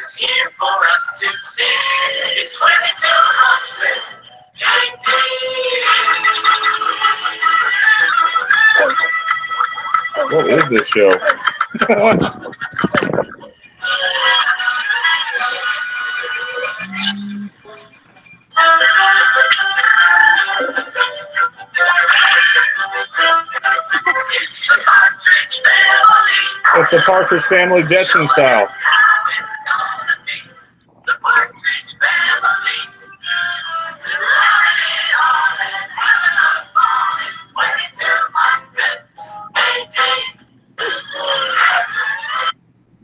is here for us to see. It's 2218. What is this show? It's the Partridge Family Jetson style.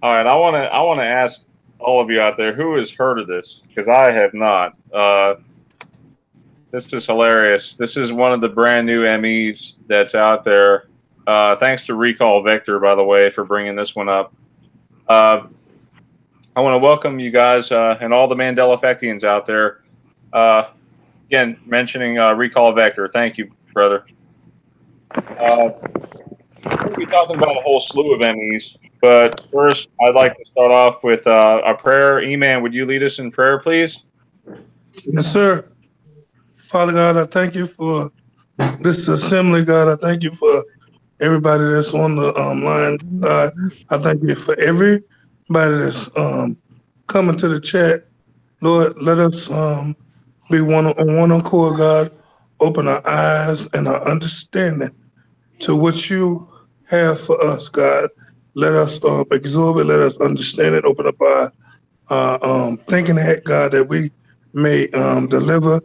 All right, I want to ask all of you out there who has heard of this, because I have not. This is hilarious. This is one of the brand new MEs that's out there. Thanks to Recall Vector, by the way, for bringing this one up. I want to welcome you guys and all the Mandela Effectians out there. Again, mentioning Recall Vector. Thank you, brother. We'll be talking about a whole slew of MEs, but first, I'd like to start off with a prayer. E-Man, would you lead us in prayer, please? Yes, sir. Father God, I thank you for this assembly, God. I thank you for everybody that's on the line. God, I thank you for everybody that's coming to the chat. Lord, let us be on one accord, God. Open our eyes and our understanding to what you have for us, God. Let us absorb it. Let us understand it. Open up our thinking head, God, that we may deliver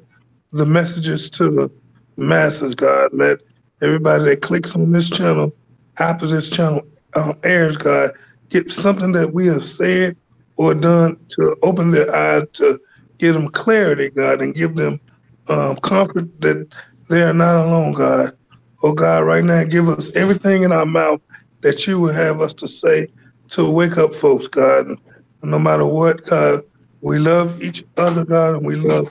the messages to the masses, God. Let everybody that clicks on this channel after this channel airs, God, get something that we have said or done to open their eyes, to give them clarity, God, and give them comfort that they are not alone, God. Oh, God, right now, give us everything in our mouth that you would have us to say to wake up folks, God. And no matter what, God, we love each other, God, and we love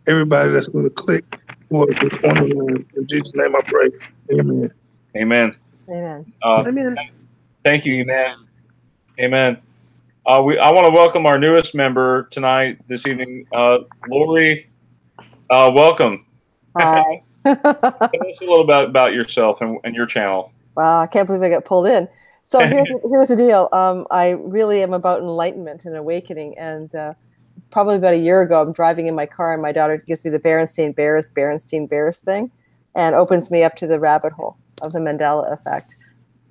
everybody that's going to click for this on the line. In Jesus' name I pray. Amen. Amen. Amen. Amen. Thank you, Amen. Amen. I want to welcome our newest member tonight, this evening, Lori. Welcome. Hi. Tell us a little bit about yourself and your channel. Wow, I can't believe I got pulled in. So here's the deal. I really am about enlightenment and awakening, and probably about a year ago, I'm driving in my car, and my daughter gives me the Berenstain Bears thing, and opens me up to the rabbit hole of the Mandela Effect.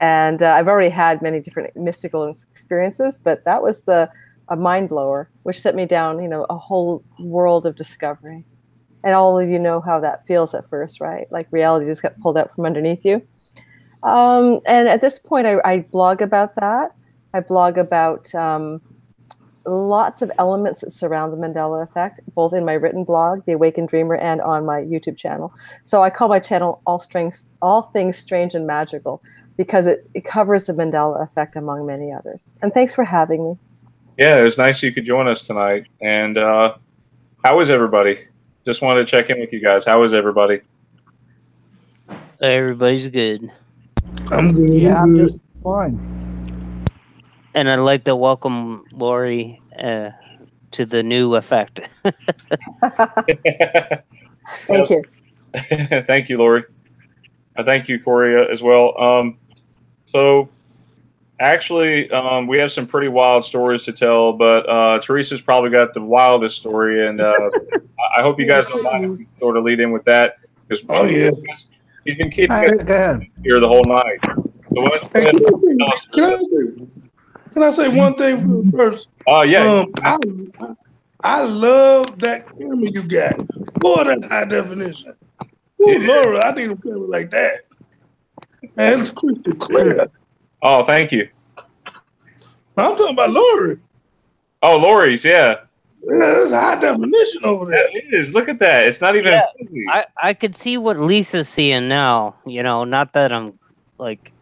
And I've already had many different mystical experiences, but that was a mind blower, which set me down, a whole world of discovery. And all of you know how that feels at first, right? Like reality just got pulled out from underneath you. And at this point, I blog about that. I blog about lots of elements that surround the Mandela Effect, both in my written blog, The Awakened Dreamer, and on my YouTube channel. So I call my channel All Things Strange and Magical, because it covers the Mandela Effect among many others. And thanks for having me. Yeah, it was nice you could join us tonight. And how is everybody? Just wanted to check in with you guys. How is everybody? Everybody's good. I'm good. Yeah, I'm just fine. And I'd like to welcome Lori to the new effect. Thank you. Thank you, Lori. Thank you, Corey, as well. So, actually, we have some pretty wild stories to tell, but Teresa's probably got the wildest story, and I hope you guys don't mind if we sort of lead in with that, because she's been keeping us here the whole night. So can I say one thing first? Oh, yeah. I love that camera you got. Boy, that's high definition. Oh, Laura, I need a camera like that. Man, it's crystal clear. Oh, thank you. I'm talking about Lori. Oh, Lori's, yeah. Yeah, that's high definition over there. It is. Look at that. It's not even. Yeah, I could see what Lisa's seeing now. Not that I'm like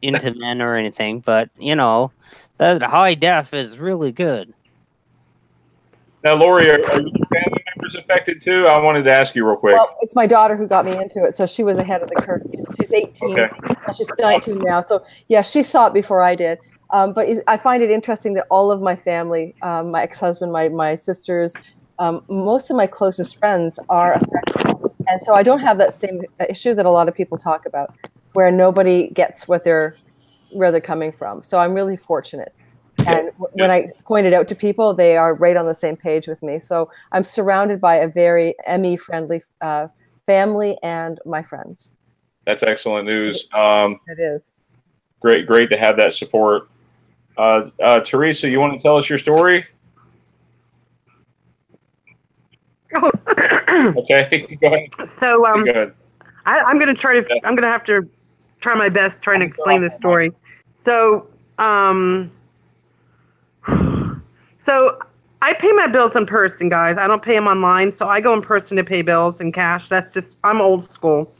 into men or anything, but that high def is really good. Now, Lori, are your family members affected too? I wanted to ask you real quick. Well, it's my daughter who got me into it, so she was ahead of the curve. She's 18. Okay. She's 19 now. So, yeah, she saw it before I did. But I find it interesting that all of my family, my ex-husband, my sisters, most of my closest friends are affected. And so I don't have that same issue that a lot of people talk about, where nobody gets where they're coming from. So I'm really fortunate. And when I point it out to people, they are right on the same page with me. So I'm surrounded by a very ME-friendly family and my friends. That's excellent news. It is. Great to have that support. Teresa, you want to tell us your story? Okay, go ahead. So Go ahead. I'm gonna try to. I'm gonna have to try my best trying to explain this story. So so I pay my bills in person, guys. I don't pay them online, so I go in person to pay bills in cash. That's just, I'm old school.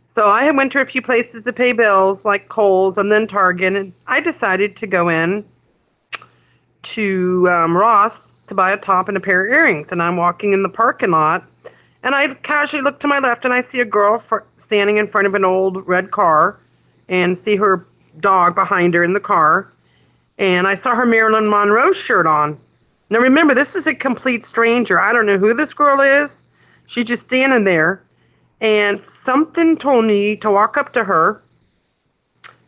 So I went to a few places to pay bills, like Kohl's and then Target, and I decided to go in to Ross to buy a top and a pair of earrings. And I'm walking in the parking lot, and I casually look to my left, and I see a girl standing in front of an old red car, and see her dog behind her in the car. And I saw her Marilyn Monroe shirt on. Now remember, this is a complete stranger. I don't know who this girl is. She's just standing there. And something told me to walk up to her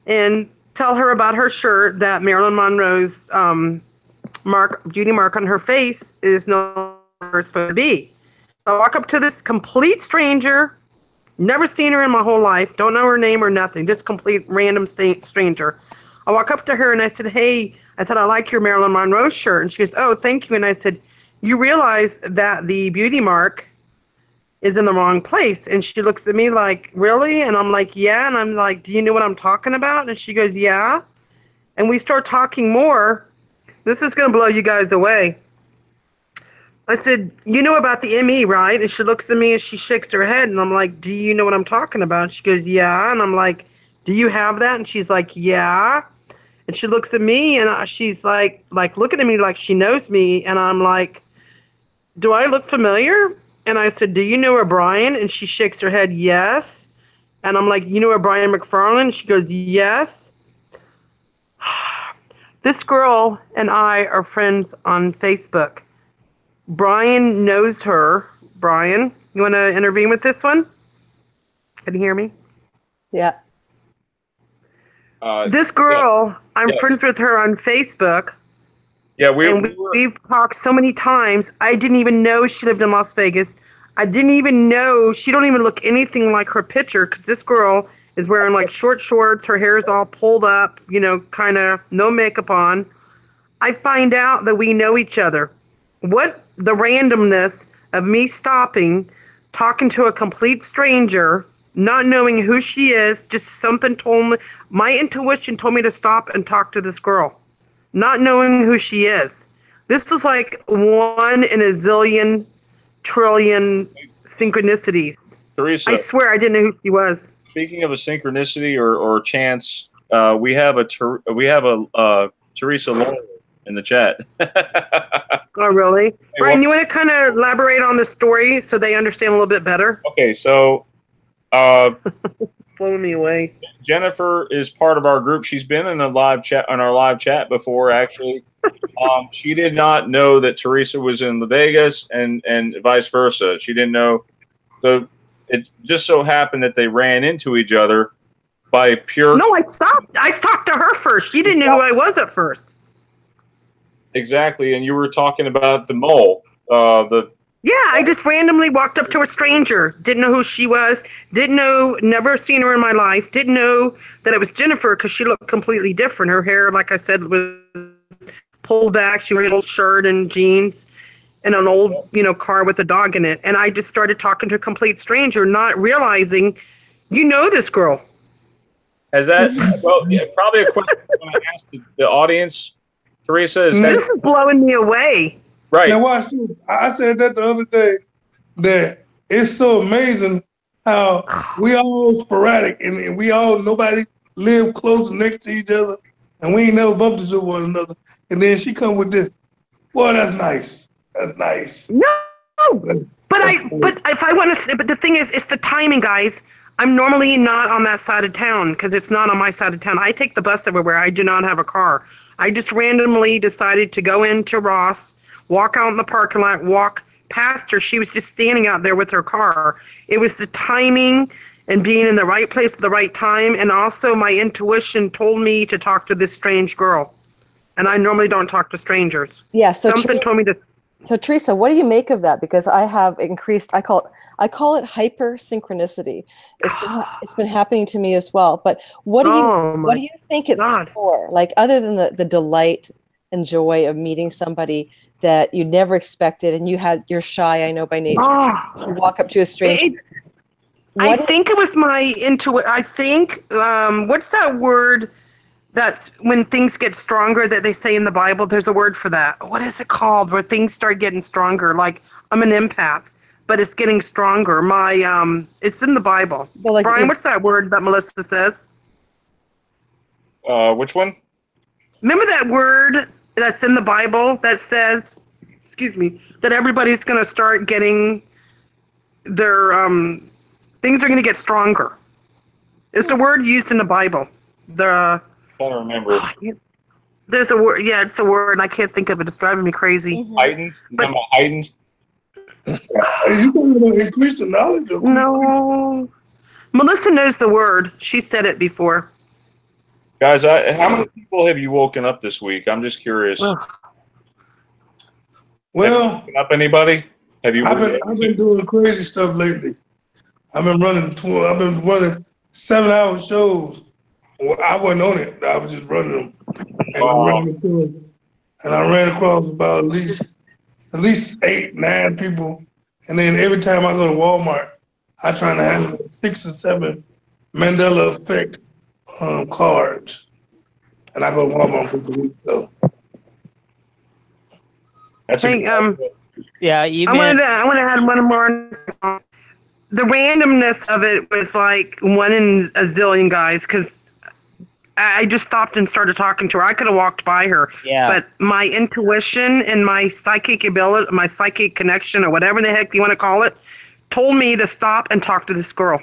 and tell her about her shirt, that Marilyn Monroe's beauty mark on her face is no longer supposed to be. So I walk up to this complete stranger, never seen her in my whole life, don't know her name or nothing, just complete random stranger. I walk up to her and I said, hey, I like your Marilyn Monroe shirt. And she goes, oh, thank you. And I said, you realize that the beauty mark is in the wrong place? And she looks at me like, really? And I'm like, yeah. And I'm like, do you know what I'm talking about? And she goes, yeah. And we start talking more. This is going to blow you guys away. I said, you know about the ME, right? And she looks at me and she shakes her head. And I'm like, do you know what I'm talking about? And she goes, yeah. And I'm like, do you have that? And she's like, yeah. And she looks at me and she's like looking at me like she knows me. And I'm like, do I look familiar? And I said, do you know O'Brien? And she shakes her head, yes. And I'm like, you know O'Brien McFarlane? She goes, yes. This girl and I are friends on Facebook. Brian knows her. Brian, you want to intervene with this one? Can you hear me? Yeah. This girl, I'm friends with her on Facebook. Yeah, we've talked so many times. I didn't even know she lived in Las Vegas. I didn't even know, she don't even look anything like her picture, because this girl is wearing like short shorts, her hair is all pulled up, you know, kind of no makeup on. I find out that we know each other. What the randomness of me stopping, talking to a complete stranger, not knowing who she is, just something told me, my intuition told me to stop and talk to this girl, not knowing who she is. This is like 1 in a zillion trillion synchronicities. Teresa, I swear I didn't know who she was. Speaking of a synchronicity or chance, we have a Teresa Lawler in the chat. Oh, really? Brian, you want to kind of elaborate on the story so they understand a little bit better? Okay, so blowing me away. Jennifer is part of our group. She's been in a live chat on our live chat before, actually. She did not know that Teresa was in Vegas and vice versa. She didn't know. So it just so happened that they ran into each other by pure. No, I stopped. I talked to her first. She didn't know who I was at first. Exactly, and you were talking about the mole. Yeah, I just randomly walked up to a stranger. Didn't know who she was. Didn't know, never seen her in my life. Didn't know that it was Jennifer because she looked completely different. Her hair, like I said, was pulled back. She wore an old shirt and jeans and an old, car with a dog in it. And I just started talking to a complete stranger, not realizing, you know this girl. Has that, well, yeah, probably a question I'm going to ask the audience. Teresa, this is blowing me away. Right. Now watch this. I said that the other day, that it's so amazing how we all sporadic and we all, nobody live close next to each other and we ain't never bumped into one another. And then she come with this, well, that's nice. That's nice. No, but if I want to, but the thing is, it's the timing, guys. I'm normally not on that side of town because it's not on my side of town. I take the bus everywhere. I do not have a car. I just randomly decided to go into Ross, walk out in the parking lot, walk past her. She was just standing out there with her car. It was the timing and being in the right place at the right time, and also my intuition told me to talk to this strange girl. And I normally don't talk to strangers. Yeah, so Something told me to... So Teresa, what do you make of that? Because I have increased, I call it hyper synchronicity. It's been happening to me as well. But what do you think it's for? Like, other than the delight and joy of meeting somebody that you never expected, and you're shy, I know by nature. You walk up to a stranger. I think it was my intuition. I think what's that word? That's when things get stronger that they say in the Bible. There's a word for that. What is it called? Where things start getting stronger. Like, I'm an empath, but it's getting stronger. It's in the Bible. Well, like, Brian, what's that word that Melissa says? Which one? Remember that word that's in the Bible that says, that everybody's going to start getting their, things are going to get stronger. It's the word used in the Bible. I don't remember. There's a word. Yeah, it's a word, and I can't think of it. It's driving me crazy. Heightened? But, heightened? You going to increase the knowledge of No. Melissa knows the word. She said it before. Guys, how many people have you woken up this week? I'm just curious. Well, have you woken up anybody? Have you? I've been doing crazy stuff lately. I've been running 7-hour shows. Well, I wasn't on it. I was just running them. And I ran across about at least 8, 9 people. And then every time I go to Walmart, I try to handle 6 or 7 Mandela Effect cards. And I go to Walmart for the week, so. That's yeah, I want to add one more. The randomness of it was like 1 in a zillion, guys, because I just stopped and started talking to her. I could have walked by her. Yeah. But my intuition and my psychic ability, my psychic connection, or whatever the heck you want to call it, told me to stop and talk to this girl.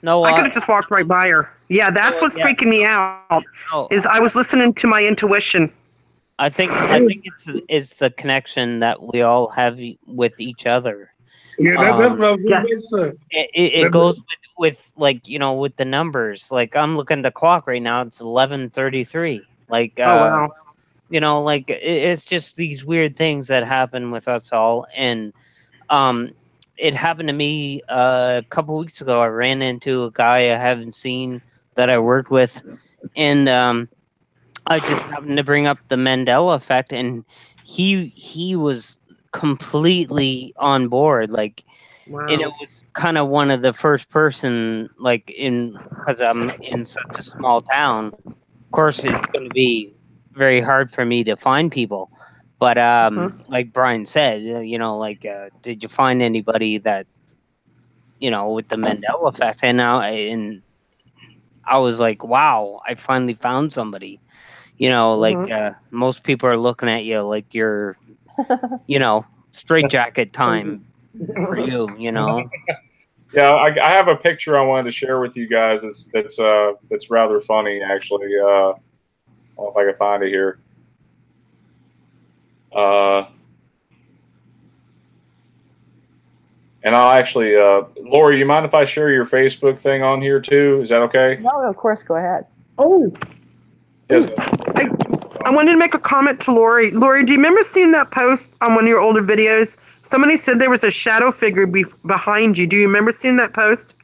No, I could have just walked right by her. Yeah, that's what's freaking me out. Is I was listening to my intuition. I think it's the connection that we all have with each other. Yeah, that's what I was going to say. It goes with like, with the numbers. Like, I'm looking at the clock right now. It's 11:33. Like, oh wow. Like, it's just these weird things that happen with us all. And it happened to me a couple weeks ago. I ran into a guy I haven't seen that I worked with, and I just happened to bring up the Mandela Effect, and he was completely on board. Like, Wow. and it was kind of one of the first person, like, because I'm in such a small town. Of course, it's going to be very hard for me to find people. But like Brian said, did you find anybody that, with the Mandela Effect? And I was like, wow, I finally found somebody. Most people are looking at you like you're, straitjacket time for you, Yeah, I have a picture I wanted to share with you guys. That's rather funny, actually. I don't know if I can find it here. And I'll actually, Lori, you mind if I share your Facebook thing on here too? Is that okay? No, of course, go ahead. Oh. Yes. I wanted to make a comment to Lori. Lori, do you remember seeing that post on one of your older videos? Somebody said there was a shadow figure behind you. Do you remember seeing that post?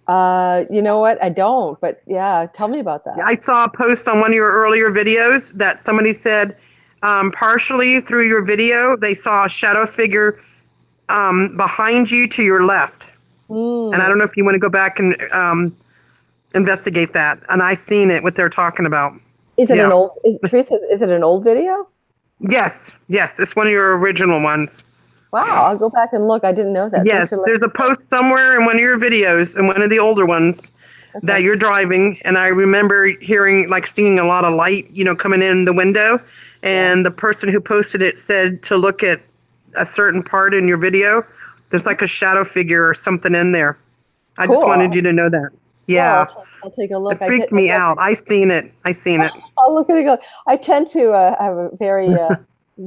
You know what? I don't, but yeah, tell me about that. I saw a post on one of your earlier videos that somebody said partially through your video, they saw a shadow figure behind you to your left. And I don't know if you want to go back and investigate that. And I seen it, what they're talking about. Is it an old, Teresa, is it an old video? Yes. It's one of your original ones. Wow, I'll go back and look. I didn't know that. Yes, there's a post somewhere in one of your videos, in one of the older ones, that you're driving. And I remember seeing a lot of light, coming in the window. And the person who posted it said to look at a certain part in your video. There's like a shadow figure or something in there. I just Cool. wanted you to know that. Yeah. Well, I'll take a look. It freaked me out. I seen it. I'll look at it. Go. I tend to have a very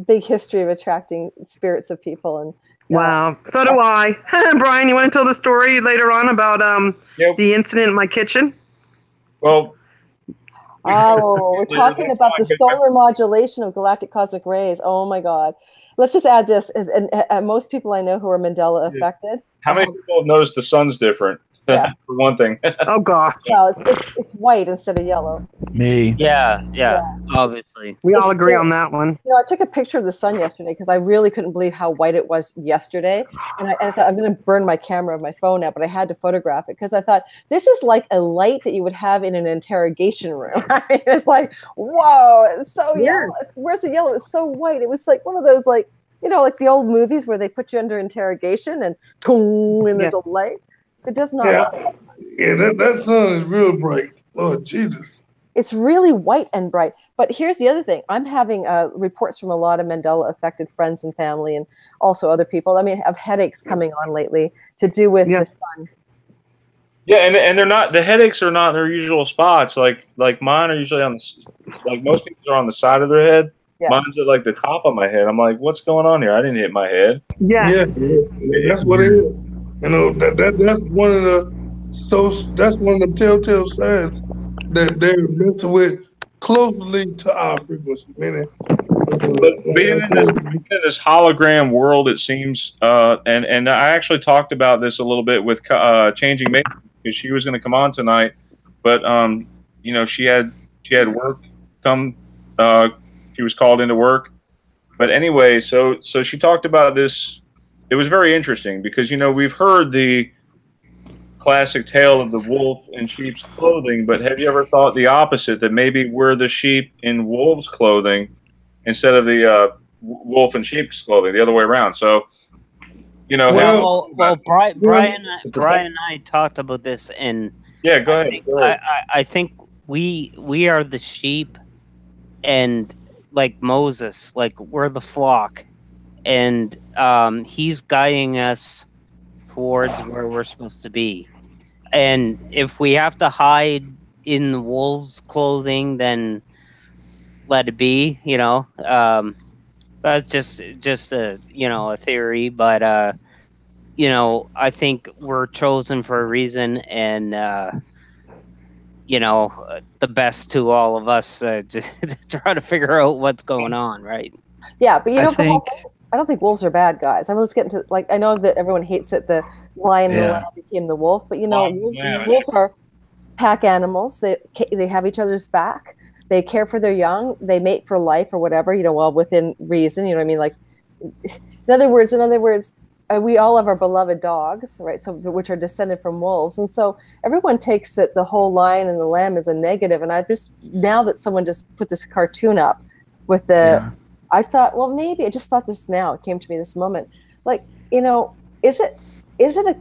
big history of attracting spirits of people, and wow. So do I. Brian, you want to tell the story later on about the incident in my kitchen? Well, we're talking about the solar modulation of galactic cosmic rays. Oh my God! Let's just add this: and most people I know who are Mandela affected. How many people have noticed the sun's different? Yeah. For one thing. Oh gosh. Well, it's white instead of yellow. Me. Yeah. Obviously. We all agree on that one. You know, I took a picture of the sun yesterday because I really couldn't believe how white it was yesterday. And I thought I'm going to burn my camera of my phone out, but I had to photograph it because I thought this is like a light that you would have in an interrogation room. I mean, it's like, whoa, it's so yellow. Where's the yellow? It's so white. It was like one of those, like, you know, like the old movies where they put you under interrogation and boom, and there's a light. It does not. Yeah, that sun is real bright. Oh, Jesus. It's really white and bright. But here's the other thing. I'm having reports from a lot of Mandela affected friends and family and also other people. I mean, I have headaches coming on lately to do with the sun. Yeah, and they're not, the headaches are not in their usual spots. Like mine are usually on the, like most people are on the side of their head. Yeah. Mine's at like the top of my head. I'm like, what's going on here? I didn't hit my head. Yes. Yeah, that's what it is. You know, that's one of the telltale signs that they're messing with closely to our frequency. Meaning, being in this hologram world, it seems, and I actually talked about this a little bit with Changing Meegs because she was going to come on tonight, but you know, she had work come. She was called into work, but anyway, so she talked about this. It was very interesting because, you know, we've heard the classic tale of the wolf in sheep's clothing, but have you ever thought the opposite, that maybe we're the sheep in wolf's clothing instead of the wolf in sheep's clothing, the other way around? So, you know. Well, Brian and I talked about this, and yeah, go ahead. I think we are the sheep, and like Moses, like we're the flock. And he's guiding us towards where we're supposed to be. And if we have to hide in the wolf's clothing, then let it be. You know, that's just a a theory. But you know, I think we're chosen for a reason, and you know, the best to all of us just to try to figure out what's going on, right? Yeah, but you know, I don't think wolves are bad guys. I mean, let's get into, like, I know that everyone hates it, the lion and the lamb became the wolf, but you know, wolves are pack animals. They have each other's back. They care for their young. They mate for life or whatever, you know, well, within reason, you know what I mean? Like, in other words, we all have our beloved dogs, right? So, which are descended from wolves. And so everyone takes that the whole lion and the lamb is a negative. And I just, now that someone just put this cartoon up with the, I thought, well, maybe I just thought this now. It came to me this moment. Like, you know, is it a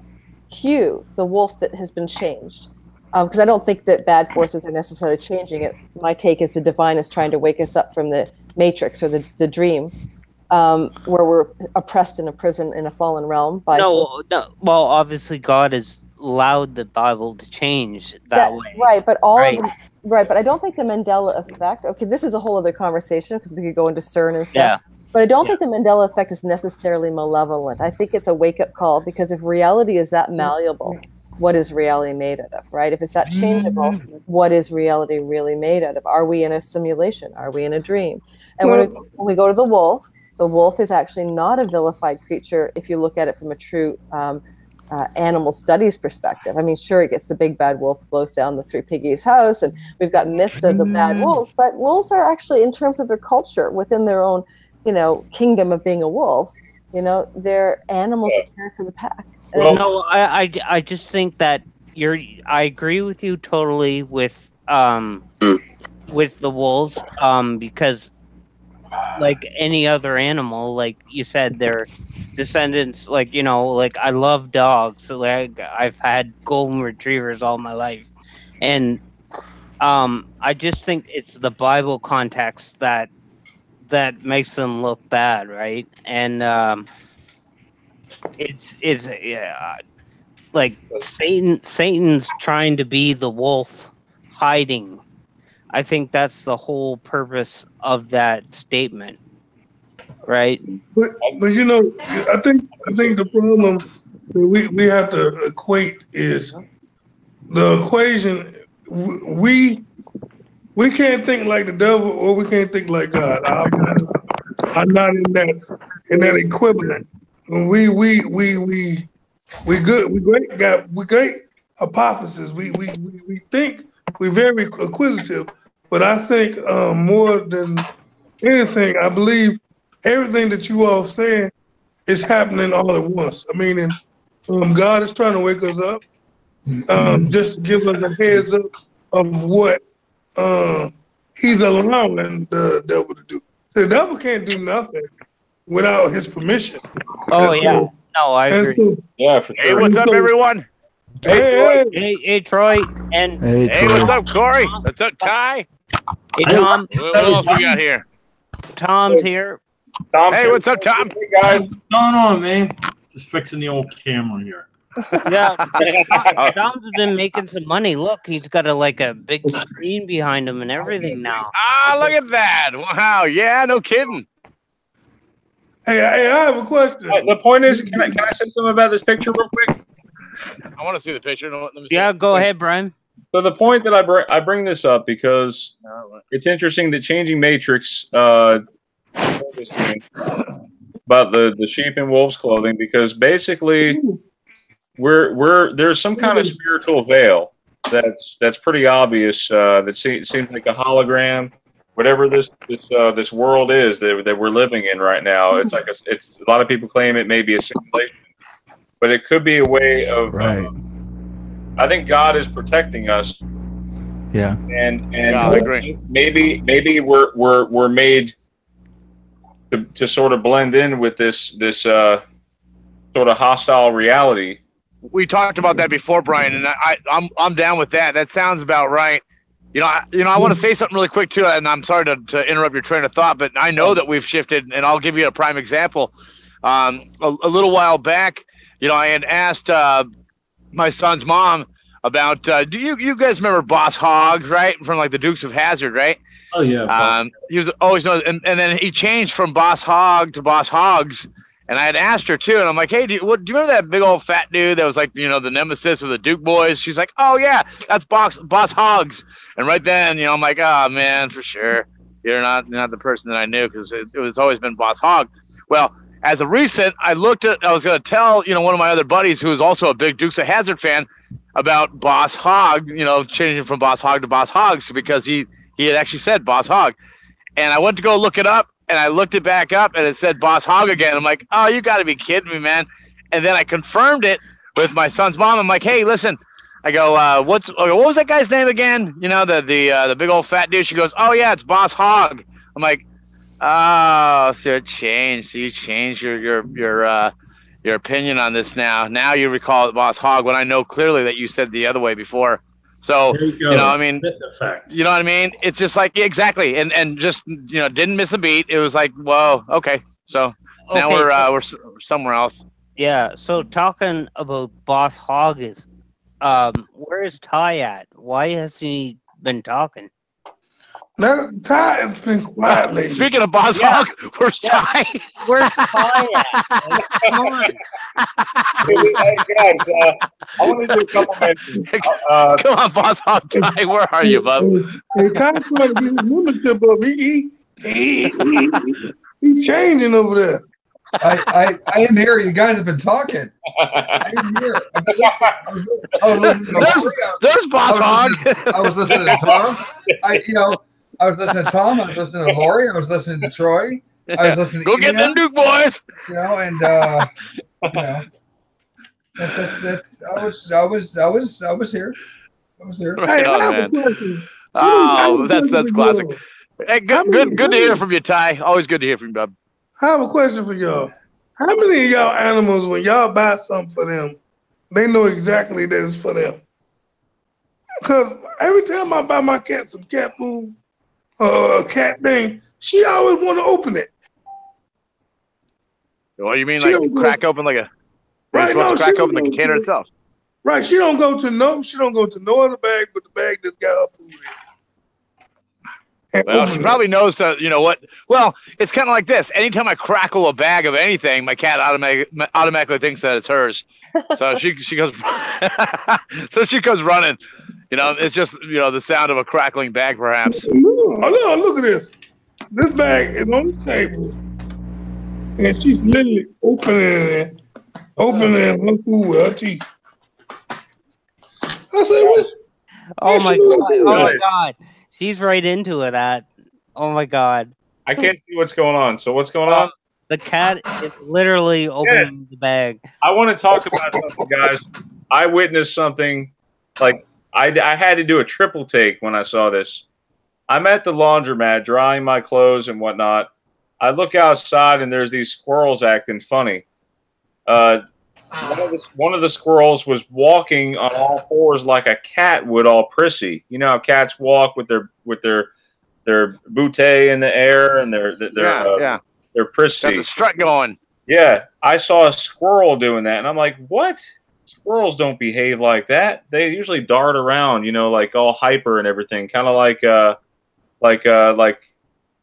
cue, the wolf that has been changed? Because I don't think that bad forces are necessarily changing it. My take is the divine is trying to wake us up from the matrix or the dream, where we're oppressed in a prison in a fallen realm. By no. Well, obviously, God has allowed the Bible to change that way. Right, but but I don't think the Mandela effect, okay, this is a whole other conversation because we could go into CERN and stuff. Yeah. But I don't think the Mandela effect is necessarily malevolent. I think it's a wake-up call, because if reality is that malleable, what is reality made out of, right? If it's that changeable, what is reality really made out of? Are we in a simulation? Are we in a dream? And when we go to the wolf is actually not a vilified creature if you look at it from a true animal studies perspective. I mean, sure, it gets the big bad wolf, blows down the three piggies' house, and we've got myths of the bad wolves, but wolves are actually, in terms of their culture, within their own, you know, kingdom of being a wolf, you know, they're animals that care for the pack. Well, no, I just think that I agree with you totally with the wolves, because like any other animal, like you said, they're descendants, like, you know, like I love dogs, so like I've had golden retrievers all my life, and I just think it's the Bible context that makes them look bad, right? And it's like Satan's trying to be the wolf hiding. I think that's the whole purpose of that statement, right? But you know, I think the problem that we have to equate is the equation. We can't think like the devil, or we can't think like God. I'm not in that equivalent. We good. We great hypothesis. We think we're very acquisitive, but I think more than anything, I believe everything that you all saying is happening all at once. I mean, and God is trying to wake us up, just to give us a heads up of what He's allowing the devil to do. The devil can't do nothing without His permission. Oh yeah, no, I agree. So, Yeah, for sure. Hey, what's up, everyone? Hey, Troy, and Hey, what's up, Corey? What's up, Ty? hey, Tom. What else we got here? Tom's here. Tom, Hey, what's up, Tom? Hey, guys. What's going on, man? Just fixing the old camera here. Yeah, Tom's been making some money. Look, he's got a big screen behind him and everything now. Ah, look at that! Wow, yeah, no kidding. Hey, I have a question. The point is, can I say something about this picture real quick? I want to see the picture. Let me see. Yeah, go ahead, Brian. So the point that I bring this up because it's interesting that Changing Matrix about the sheep and wolves clothing, because basically there's some kind of spiritual veil that's pretty obvious that seems like a hologram. Whatever this world is that we're living in right now, it's like it's a lot of people claim it may be a simulation, but it could be a way of. Right. I think God is protecting us. Yeah. And I agree. Maybe we're made to sort of blend in with this sort of hostile reality. We talked about that before, Brian, and I'm down with that. That sounds about right. I want to say something really quick too, and I'm sorry to interrupt your train of thought, but I know that we've shifted, and I'll give you a prime example. A little while back, I had asked my son's mom about do you guys remember Boss Hogg, right, from like the Dukes of Hazzard, right? Oh yeah. He was always known, and then he changed from Boss Hogg to Boss Hoggs. And I had asked her too, and I'm like, "Hey, do you remember that big old fat dude that was like, the nemesis of the Duke boys?" She's like, "Oh yeah, that's Boss Hoggs." And right then, I'm like, "Oh man, for sure, you're not the person that I knew, because it was always been Boss Hogg." Well, as of recent, I was going to tell one of my other buddies who is also a big Dukes of Hazzard fan about Boss Hogg, changing from Boss Hogg to Boss Hoggs, because he had actually said Boss Hogg, and I went to go look it up. And I looked it back up, and it said Boss Hogg again. I'm like, oh, you got to be kidding me, man. And then I confirmed it with my son's mom. I'm like, hey, listen. I go, what was that guy's name again? The big old fat dude. She goes, oh, yeah, it's Boss Hogg. I'm like, oh, so it changed. So you changed your opinion on this now. Now you recall it Boss Hogg, when I know clearly that you said the other way before. So, There you go. That's a fact. You know what I mean? It's just like, exactly. And just, didn't miss a beat. It was like, whoa, okay. So now we're somewhere else. Yeah. So talking about Boss Hogg is, where is Ty at? Why has he been talking? Now, Ty has been quiet lately. Speaking of Boss Hogg, where's Ty? Where's Ty at? Like, come on. Hey, guys, I want to do a couple mentions. Come on, Boss Hogg, Ty. Where are you, bub? Hey, Ty's trying to get his membership up. He's changing over there. I am here. You guys have been talking. I am here. I was listening to There's Boss Hogg. I was listening to Tom. I was listening to Tom. I was listening to Lori. I was listening to Troy. I was listening to Go get them Duke boys. That's I was here. Right on, man. Oh, that's classic. Hey, good to hear from you, Ty. Always good to hear from you, bub. I have a question for y'all. How many of y'all animals, when y'all buy something for them, they know exactly that it's for them? Because every time I buy my cat some cat food, a cat thing, she always want to open it. What, you mean like crack open like a... Right, crack open the container itself? Right. She don't go to no other bag but the bag that's got her food in. And Well, open she it. probably knows that, you know what? Well, it's kind of like this. Anytime I crackle a bag of anything, my cat automatically thinks that it's hers. So she goes, so she goes running. You know, it's just, you know, the sound of a crackling bag, perhaps. Look at this. This bag is on the table, and she's literally opening her food with her teeth. I said, what? Oh my god! Oh my god! She's right into it. Oh my god! I can't see what's going on. So what's going on? The cat is literally opening the bag. I want to talk about something, guys. I witnessed something like I had to do a triple take when I saw this. I'm at the laundromat drying my clothes and whatnot. I look outside and there's these squirrels acting funny. One of the squirrels was walking on all fours like a cat would, all prissy. You know how cats walk with their bootay in the air and their prissy. Got the strut going. Yeah, I saw a squirrel doing that, and I'm like, what? Squirrels don't behave like that. They usually dart around, you know, like all hyper and everything, kind of like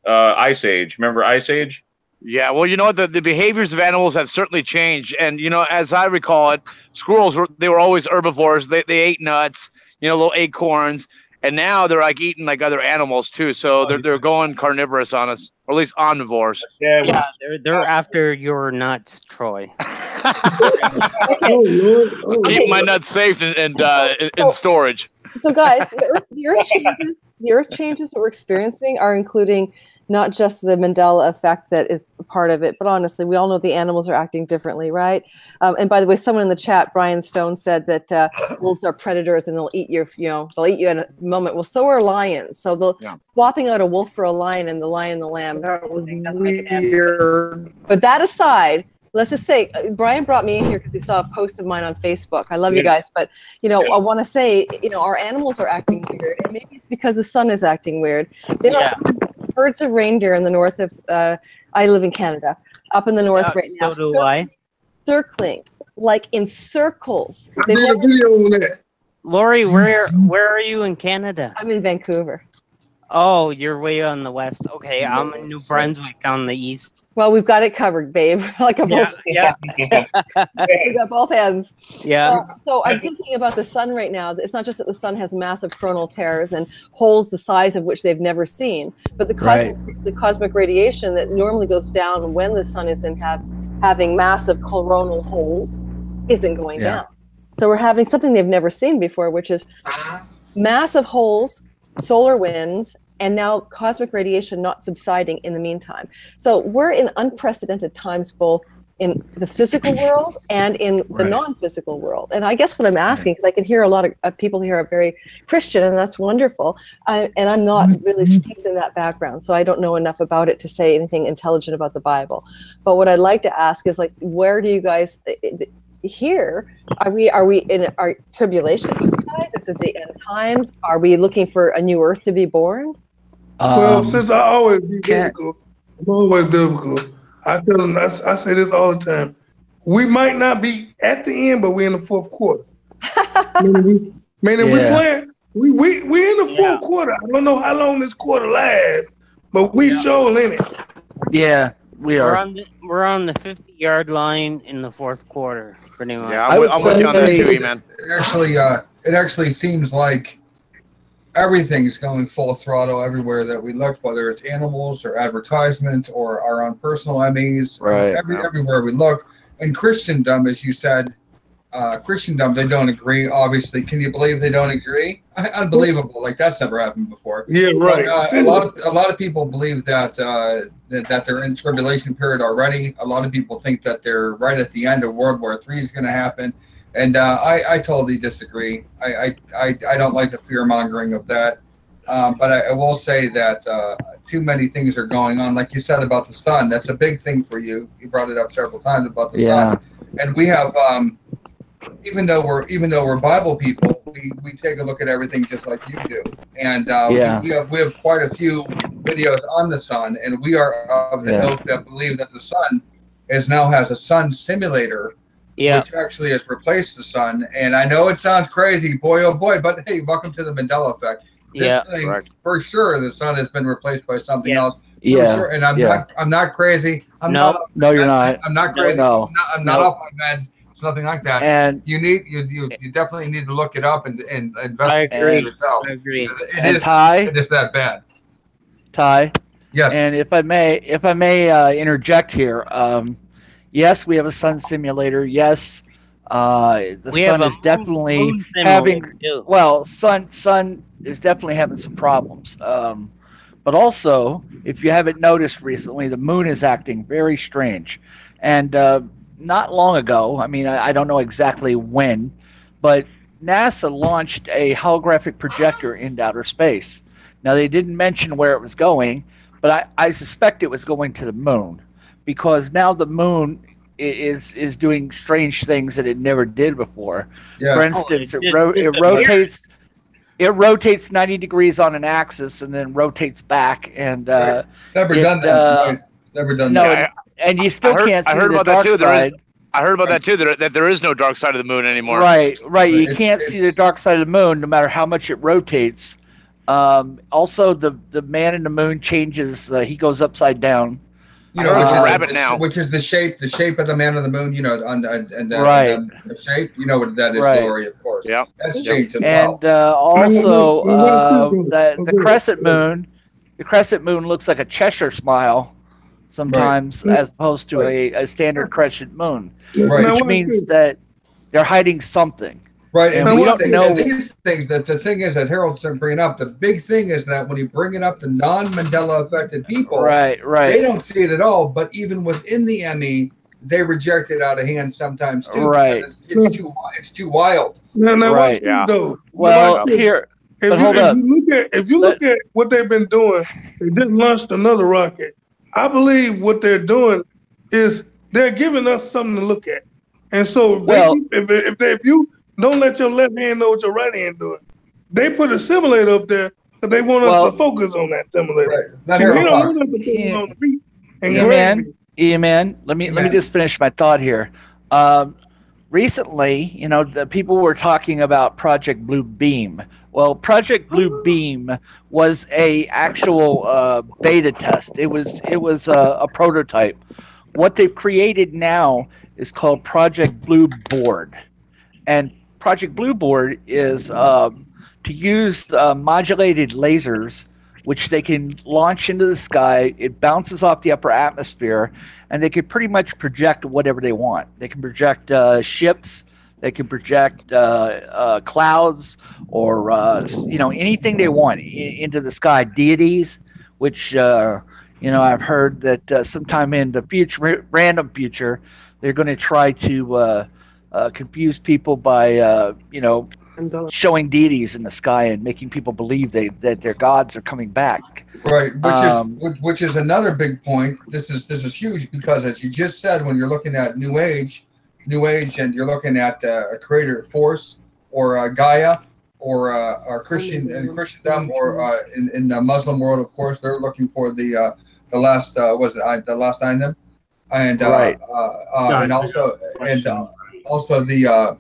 Ice Age. Remember Ice Age? Yeah, well, you know what? The behaviors of animals have certainly changed. And, you know, as I recall it, squirrels were always herbivores. They ate nuts, you know, little acorns. And now they're like eating like other animals too. So they're going carnivorous on us, or at least omnivores. Yeah, they're after your nuts, Troy. Keep my nuts safe and in storage. So guys, the earth changes that we're experiencing are including not just the Mandela effect that is part of it, but honestly, we all know the animals are acting differently, right? And by the way, someone in the chat, Brian Stone, said that wolves are predators and they'll eat you in a moment. Well, so are lions. So they'll swapping out a wolf for a lion and the lion, the lamb. Doesn't make it happen. But that aside, let's just say Brian brought me in here because he saw a post of mine on Facebook. I love you guys, but I want to say, our animals are acting weird, and maybe it's because the sun is acting weird. They don't herds of reindeer in the north of. I live in Canada, up in the north right now. So do I. Circling like in circles. I made a video on that. Lori, where are you in Canada? I'm in Vancouver. Oh, you're way on the west. Okay, I'm in New Brunswick on the east. Well, we've got it covered, babe. Like a both. Yeah. We got both ends. Yeah. So I'm thinking about the sun right now. It's not just that the sun has massive coronal tears and holes the size of which they've never seen, but the cosmic radiation that normally goes down when the sun isn't having massive coronal holes isn't going down. So we're having something they've never seen before, which is massive holes, solar winds, and now cosmic radiation not subsiding in the meantime. So we're in unprecedented times, both in the physical world and in the non-physical world. And I guess what I'm asking, because I can hear a lot of people here are very Christian, and that's wonderful. And I'm not really steeped in that background, so I don't know enough about it to say anything intelligent about the Bible. But what I'd like to ask is, like, where do you guys here? Are we in our tribulation, guys? This is the end times. Are we looking for a new earth to be born? Well, since I always be biblical, I'm always biblical. I tell them, I say this all the time. We might not be at the end, but we're in the fourth quarter. Meaning we playing. We in the fourth quarter. I don't know how long this quarter lasts, but we sure in it. Yeah, we are. We're on the 50-yard line in the fourth quarter, pretty much. Yeah, I'm with you on that too, man. It actually seems like everything's going full throttle everywhere that we look, whether it's animals or advertisement or our own personal MEs. Everywhere we look. And Christendom, as you said, Christendom, they don't agree, obviously. Can you believe they don't agree? Unbelievable. Like, that's never happened before. Yeah, right. But, a lot of people believe that that they're in tribulation period already. A lot of people think that they're right at the end of World War III is going to happen. And I totally disagree. I don't like the fear-mongering of that. But I will say that too many things are going on. Like you said about the sun, that's a big thing for you. You brought it up several times about the sun. And we have, even though we're Bible people, we take a look at everything just like you do. And we have quite a few videos on the sun, and we are of the ilk that believe that the sun now has a sun simulator which actually has replaced the sun. And I know it sounds crazy, boy oh boy, but hey, welcome to the Mandela effect. This thing, for sure, the sun has been replaced by something else. For sure. And I'm not crazy. No, you're not. I'm not crazy. No. I'm not off my meds. It's nothing like that. And you definitely need to look it up and investigate it yourself. I agree. It is that bad. Ty. Yes. And if I may interject here, yes, we have a sun simulator. Yes, the sun is definitely having sun is definitely having some problems. But also, if you haven't noticed recently, the moon is acting very strange. And not long ago, I mean, I don't know exactly when, but NASA launched a holographic projector into outer space. Now, they didn't mention where it was going, but I suspect it was going to the moon, because now the moon is doing strange things that it never did before. Yeah. For instance, it rotates 90 degrees on an axis and then rotates back. And never done that. And you still can't see the dark side. I heard about that too. That there is no dark side of the moon anymore. Right. You can't see the dark side of the moon no matter how much it rotates. Also, the man in the moon changes. He goes upside down. You know, it's a rabbit now. Which is the shape of the man on the moon. You know, the shape. You know what that is, Glory, of course. Yeah, that's changed as well. And also, the crescent moon. The crescent moon looks like a Cheshire smile sometimes, as opposed to a standard crescent moon, which means that they're hiding something. Right, and we don't know these things. That the thing is that Harold's bringing up. The big thing is that when you bring it up to non-Mandela affected people, right, they don't see it at all. But even within the ME, they reject it out of hand sometimes too. Right, it's too wild. Right, well, here, but hold up. If you look at what they've been doing, they just launched another rocket. I believe what they're doing is they're giving us something to look at, and so if you don't let your left hand know what your right hand doing. They put a simulator up there because they want us to focus on that simulator. Right. They don't want us to focus on the beat. Man, let me just finish my thought here. Recently, you know, the people were talking about Project Blue Beam. Well, Project Blue Beam was a actual beta test. It was a prototype. What they've created now is called Project Blue Board, and Project Blue Board is to use modulated lasers, which they can launch into the sky. It bounces off the upper atmosphere, and they can pretty much project whatever they want. They can project ships, they can project clouds, or anything they want into the sky. Deities, which I've heard that sometime in the future, random future, they're going to try to confuse people by showing deities in the sky and making people believe that their gods are coming back. Right, which is another big point. This is huge because, as you just said, when you're looking at New Age, and you're looking at a creator force or Gaia or Christian and Christendom or in the Muslim world, of course, they're looking for the last the last item, and and also the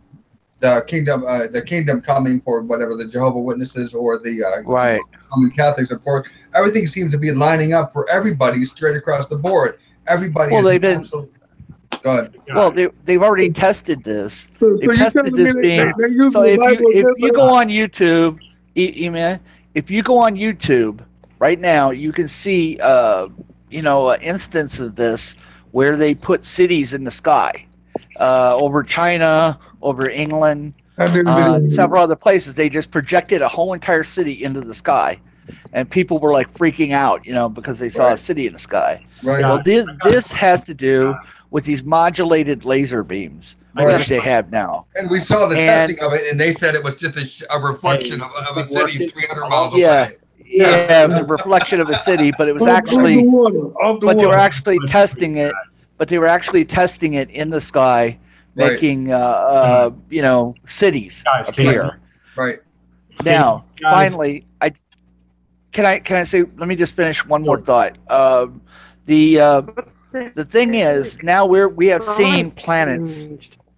kingdom coming for whatever the Jehovah's Witnesses or the Roman Catholics, of course. Everything seems to be lining up for everybody straight across the board. Everybody. Well, they've been. Go ahead. Well, they've already tested this. They tested this being. So if you go on YouTube, if you go on YouTube right now, you can see an instance of this where they put cities in the sky. Over China, over England, several other places. They just projected a whole entire city into the sky, and people were like freaking out, because they saw a city in the sky. Right. Well, this has to do with these modulated laser beams, which they have now. And we saw the testing of it, and they said it was just a reflection of a city 300 miles away. Yeah, it was a reflection of a city, but it was actually, they were actually testing it. But they were actually testing it in the sky, making cities appear. Right. Now, finally, can I say? Let me just finish one more thought. The thing is, now we have seen planets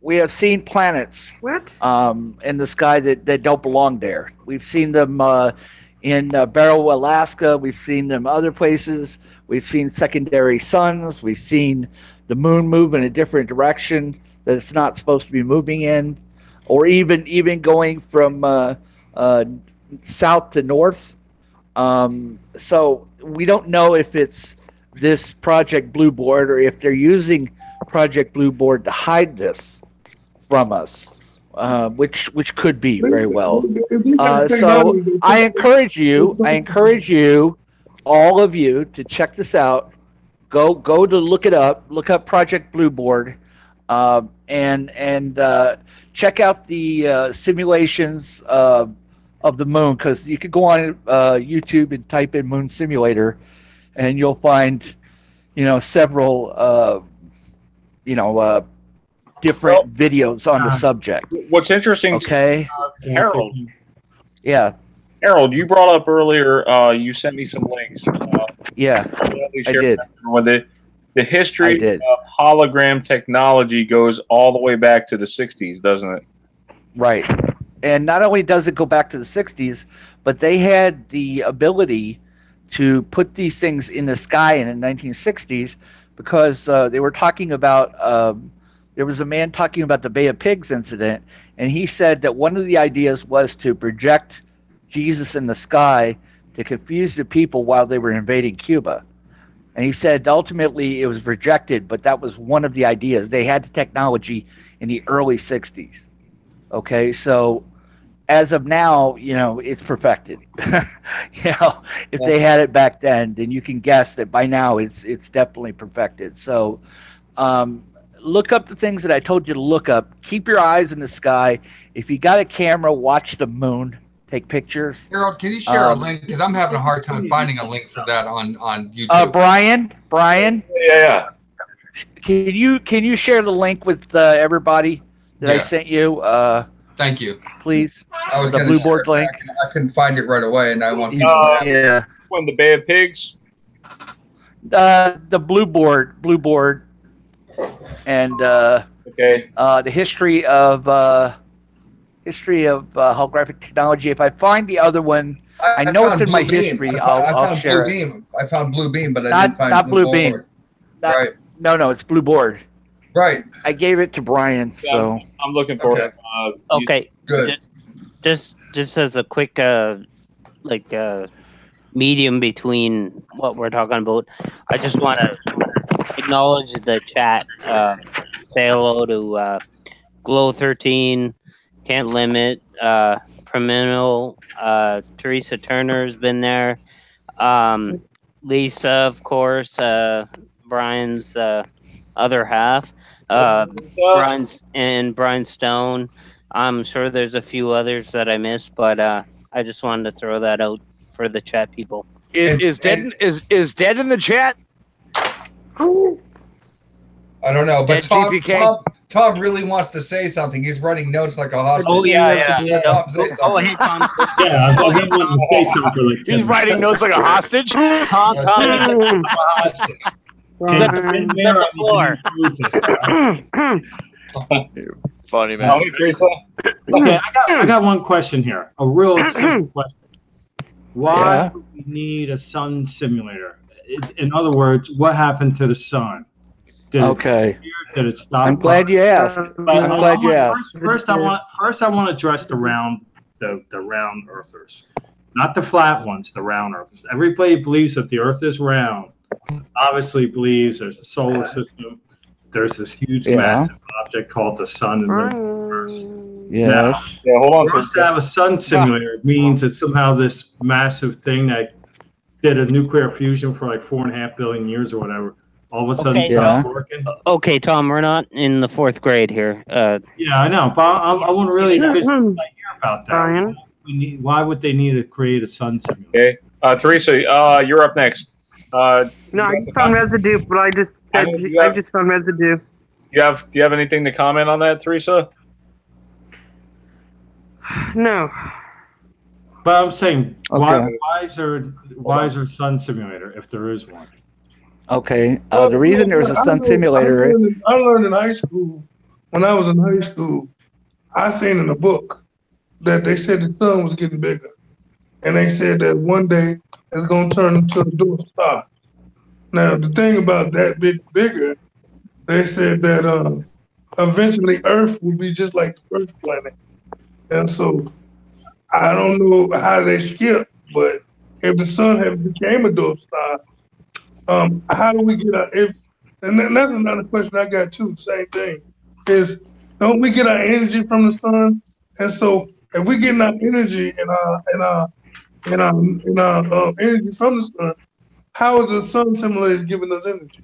we have seen planets in the sky that don't belong there. We've seen them in Barrow, Alaska. We've seen them other places. We've seen secondary suns. We've seen the moon move in a different direction that it's not supposed to be moving in, or even going from south to north. So we don't know if it's this Project Blue Board or if they're using Project Blue Board to hide this from us, which could be very well. So I encourage you, all of you, to check this out. Go to look it up. Look up Project Blue Board, and check out the simulations of the moon, because you could go on YouTube and type in moon simulator, and you'll find several different videos on the subject. What's interesting, okay, Harold. Yeah, Harold, you brought up earlier. You sent me some links. Yeah, I did. When the history of hologram technology goes all the way back to the '60s, doesn't it? Right. And not only does it go back to the 60s, but they had the ability to put these things in the sky in the 1960s, because they were talking about, there was a man talking about the Bay of Pigs incident, and he said that one of the ideas was to project Jesus in the sky to confuse the people while they were invading Cuba. And he said ultimately it was rejected, but that was one of the ideas. They had the technology in the early 60s. Okay, so as of now, it's perfected. If they had it back then you can guess that by now it's definitely perfected. So look up the things that I told you to look up. Keep your eyes in the sky. If you got a camera, watch the moon. Take pictures. Harold, can you share a link? Because I'm having a hard time finding a link for that on YouTube. Brian. Yeah. Can you share the link with everybody that I sent you? Thank you. Please. I was the Blue Board link. I couldn't find it right away, and I want people to yeah. When the Bay of Pigs. The Blue Board, and the history of holographic technology. If I find the other one, I know it's in my history. I'll share it. I found Blue Beam, but I didn't find not Blue Beam. Right. No, it's Blue Board. Right. I gave it to Brian, so I'm looking for it. Okay. Good. Just as a quick medium between what we're talking about, I just want to acknowledge the chat. Say hello to Glow13, Can't Limit, Criminal, Teresa Turner's been there, Lisa, of course, Brian's other half, Brian Stone. I'm sure there's a few others that I missed, but I just wanted to throw that out for the chat people. Is dead in the chat? I don't know, but Tom really wants to say something. He's writing notes like a hostage. Oh yeah. Tom, say something. Oh, hey, Tom. Yeah, I've been wanting to say something like He's writing notes like a hostage. Tom, Funny, man. Okay, I got one question here. A real simple question. Why do we need a sun simulator? In other words, what happened to the sun? Did it stop? I'm glad you asked. First, I want to address the round earthers, not the flat ones. The round earthers. Everybody believes that the Earth is round. Obviously, believes there's a solar system. There's this huge, massive object called the sun in the universe. Yes. Now, hold on. For us to have a sun simulator means that somehow this massive thing that did a nuclear fusion for like 4.5 billion years or whatever, all of a sudden stopped working. Okay, Tom, we're not in the 4th grade here. Yeah, I know, but I want to really just hear about that. Why would they need to create a sun simulator? Okay, Teresa, you're up next. No, I just found residue, but I just found residue. Do you have anything to comment on that, Teresa? No. But I'm saying, why is there a sun simulator if there is one? Okay. The reason there's a sun simulator. I learned in high school when I was in high school, I seen in a book that they said the sun was getting bigger. And they said that one day it's going to turn into a dwarf star. Now, the thing about that bit bigger, they said that eventually Earth will be just like the first planet. And so I don't know how they skip, but if the sun had became a dwarf star, how do we get our, and that's another question I got too, same thing, is don't we get our energy from the sun? And so if we get our energy and our energy from the sun, how is the sun simulator giving us energy?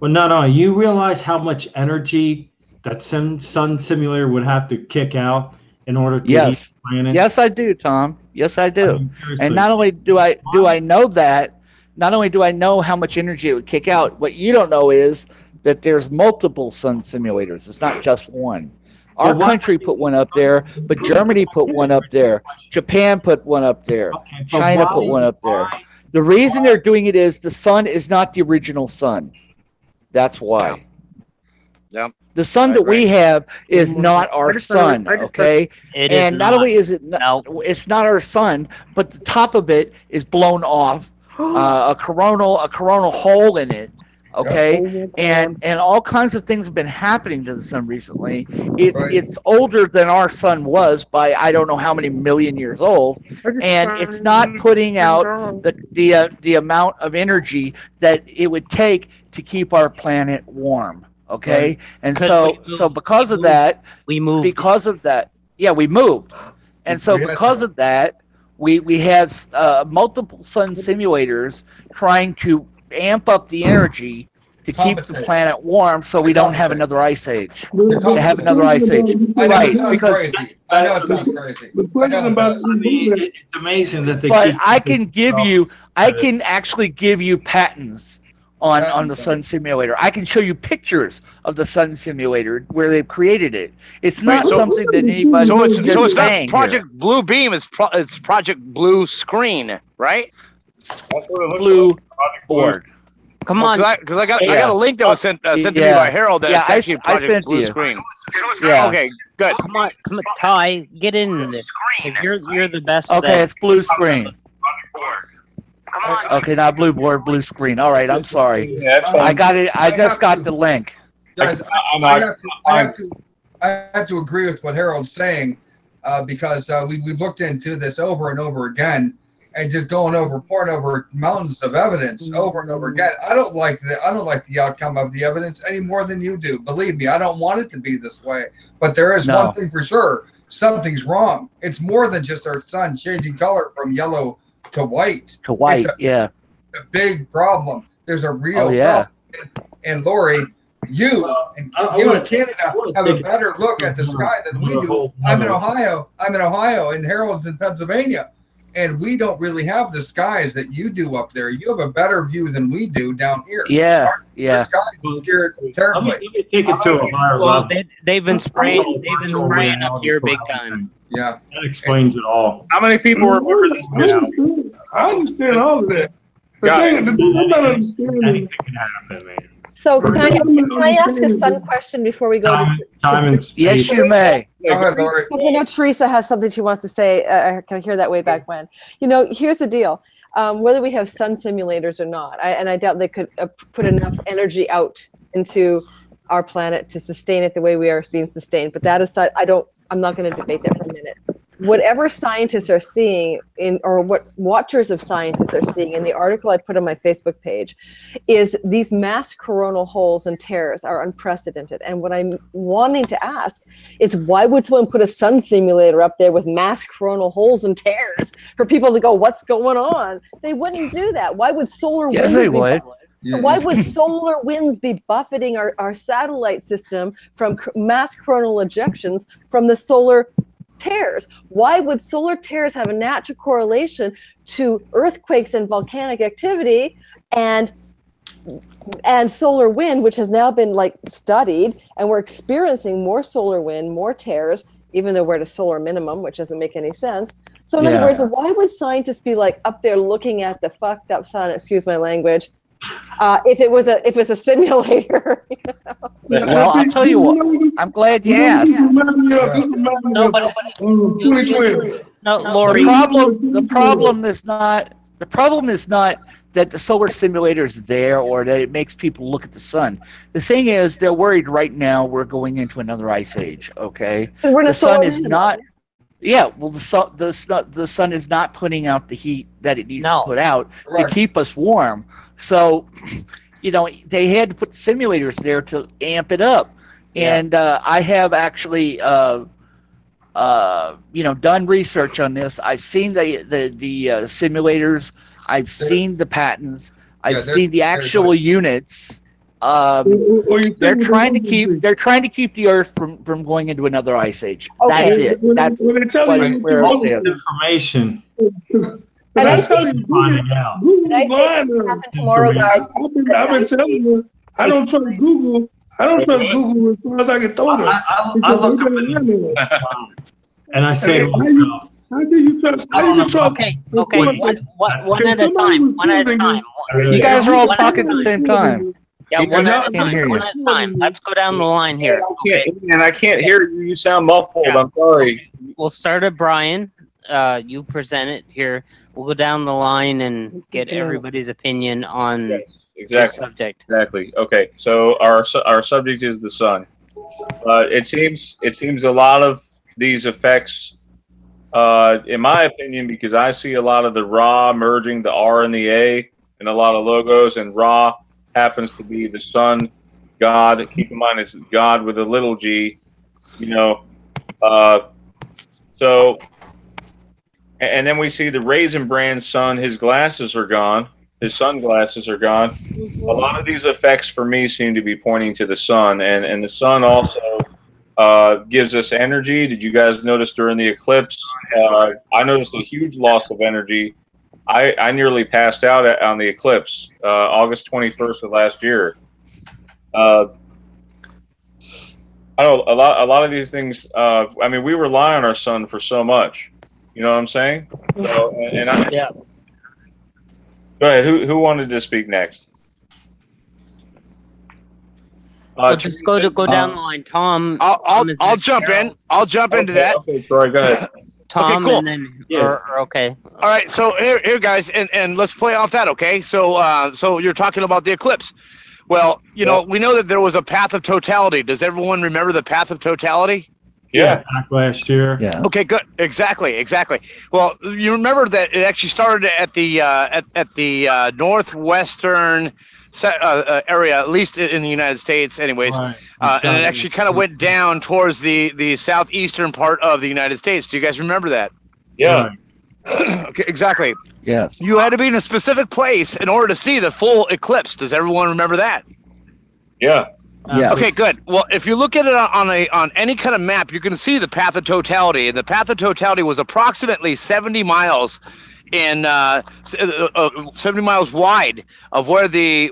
Well, no. You realize how much energy that sun simulator would have to kick out in order to heat the planet? Yes, I do, Tom. Yes, I do. And not only do I know that, not only do I know how much energy it would kick out, what you don't know is that there's multiple sun simulators. It's not just one. Our country put one up there, but Germany put one up there. Japan put one up there. China put one up there. The reason they're doing it is the sun is not the original sun. That's why. Yep. The sun that we have is not our sun, okay? And not only is it it's not our sun, but the top of it is blown off, a coronal hole in it, okay? And all kinds of things have been happening to the sun recently. It's older than our sun was by I don't know how many million years old, and it's not putting out the amount of energy that it would take to keep our planet warm. Okay, and so because of that, we moved. Because of that, we moved, and so because of that, we have multiple sun simulators trying to amp up the energy to keep the planet warm, so we don't have another ice age. To have another ice age, right? Because I know it sounds crazy. It's amazing that they. But I can actually give you patents on the sun simulator. I can show you pictures of the sun simulator where they've created it. It's not something that anybody. So it's not Project Blue Beam. It's Project Blue Screen, right? Blue board. Come on, because I got a link that was sent to me by Harold that it's actually Project Blue Screen. Yeah. Okay, good. Come on, Ty, get in this. You're the best. Okay, it's blue screen. Okay, not blue board, blue screen. All right, I'm sorry. I got it. I just got the link. Guys, I have to agree with what Harold's saying because we've looked into this over and over again, and just pouring over mountains of evidence over and over again. I don't like the outcome of the evidence any more than you do. Believe me, I don't want it to be this way. But there is one thing for sure: something's wrong. It's more than just our sun changing color from yellow to white. A big problem. There's a real problem. And Lori, you and Canada have a better look at the sky than we do. I'm in Ohio, and Harold's in Pennsylvania. And we don't really have the skies that you do up there. You have a better view than we do down here. Our skies scare terribly. Let me take it to a higher level. They've been spraying up here big time. Yeah. That explains it all. How many people remember this now? I understand all of that. Anything can happen, man. So can I ask a sun question before we go to Yes, you may. Go ahead, Lori. Because I know Teresa has something she wants to say. I can hear that way back when. Here's the deal. Whether we have sun simulators or not, I doubt they could put enough energy out into our planet to sustain it the way we are being sustained. But that aside, I'm not going to debate that for a minute. Whatever scientists are seeing or what watchers of scientists are seeing in the article I put on my Facebook page is these mass coronal holes and tears are unprecedented. And what I'm wanting to ask is why would someone put a sun simulator up there with mass coronal holes and tears for people to go, what's going on? They wouldn't do that. Why would solar winds be buffeting? So why would solar winds be buffeting our satellite system from mass coronal ejections from the solar tears? Why would solar tears have a natural correlation to earthquakes and volcanic activity and solar wind, which has now been studied, and we're experiencing more solar wind, more tears, even though we're at a solar minimum, which doesn't make any sense. So in other words, why would scientists be up there looking at the fucked up sun, excuse my language, if it was a simulator. You know? Well, I'll tell you what. I'm glad you asked. No, but no, Lori. The problem is not that the solar simulator is there or that it makes people look at the sun. The thing is, they're worried right now we're going into another ice age. Okay, We're the sun is not. Yeah, well, the sun is not putting out the heat that it needs to put out to keep us warm. So, you know, they had to put simulators there to amp it up. Yeah. And I have actually, done research on this. I've seen the simulators. I've seen the patents. I've seen the actual units. They're trying to keep the Earth from going into another ice age. Okay. That's it. That's where all this information. And I think happen tomorrow, guys. I've been telling you, I don't trust Google. I don't trust Google as far as I can throw them. I look up and I say to myself, how do you trust? Okay. One at a time. One at a time. You guys are all talking at the same time. Yeah, one at a time. One at a time. Let's go down the line here. Okay. And I can't hear you. You sound muffled. Yeah. I'm sorry. We'll start at Brian. You present it here. We'll go down the line and get everybody's opinion on the subject. Exactly. Okay. So our subject is the sun. It seems a lot of these effects, in my opinion, because I see a lot of the Ra merging the R and the A in a lot of logos, and Ra happens to be the sun god. Keep in mind, it's God with a little g. You know, so. And then we see the Raisin Brand sun. His glasses are gone. His sunglasses are gone. A lot of these effects for me seem to be pointing to the sun. And the sun also gives us energy. Did you guys notice during the eclipse? I noticed a huge loss of energy. I nearly passed out on the eclipse, August 21st of last year. I don't know, a lot of these things, I mean, we rely on our sun for so much. You know what I'm saying? So, yeah. Go ahead. Who wanted to speak next? So just go down the line. Tom. I'll jump in. I'll jump into that. Okay, Troy, go ahead. Tom, okay, cool. And then okay. All right. So here, guys, and let's play off that. Okay. So you're talking about the eclipse. Well, you know, we know that there was a path of totality. Does everyone remember the path of totality? Yeah. Back last year. Yeah. Okay, good. Exactly. Well, you remember that it actually started at the northwestern area, at least in the United States, anyways. Right. And it actually kind of went down towards the southeastern part of the United States. Do you guys remember that? Yeah. Okay, exactly. Yes. You had to be in a specific place in order to see the full eclipse. Does everyone remember that? Yeah. Yeah. Okay, good. Well, if you look at it on any kind of map, you can see the path of totality, and the path of totality was approximately 70 miles in 70 miles wide of where the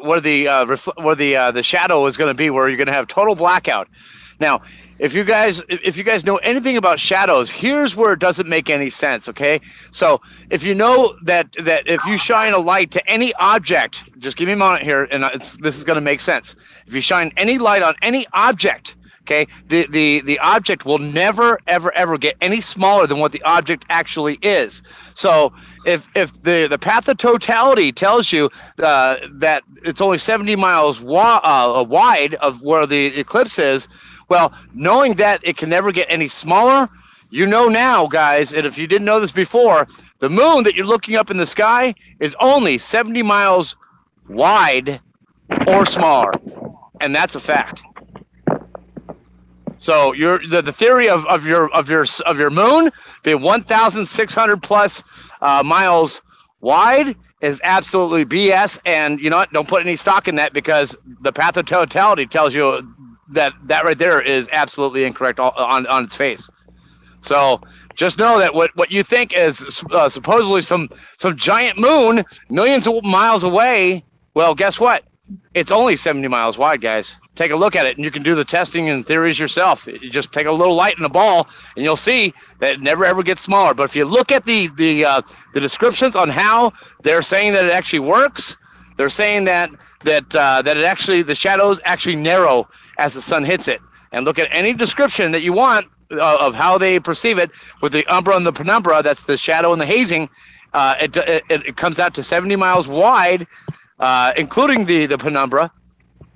shadow is going to be, where you're going to have total blackout. Now, if you guys know anything about shadows, here's where it doesn't make any sense, okay? So if you know that if you shine a light to any object, just give me a moment here, and this is going to make sense. If you shine any light on any object, okay, the object will never, ever get any smaller than what the object actually is. So if the path of totality tells you that it's only 70 miles wide of where the eclipse is, well, knowing that it can never get any smaller, you know now, guys, and if you didn't know this before, the moon that you're looking up in the sky is only 70 miles wide or smaller, and that's a fact. So the theory of your moon being 1,600 plus miles wide is absolutely BS, and you know what? Don't put any stock in that, because the path of totality tells you that right there is absolutely incorrect on its face. So just know that what you think is supposedly some giant moon millions of miles away, well, guess what? It's only 70 miles wide, guys. Take a look at it, and you can do the testing and theories yourself. You just take a little light in a ball, and you'll see that it never ever gets smaller. But if you look at the descriptions on how they're saying that it actually works, They're saying that it actually, the shadows actually narrow as the sun hits it. And look at any description that you want of how they perceive it with the umbra and the penumbra. That's the shadow and the hazing. It comes out to 70 miles wide, including the penumbra,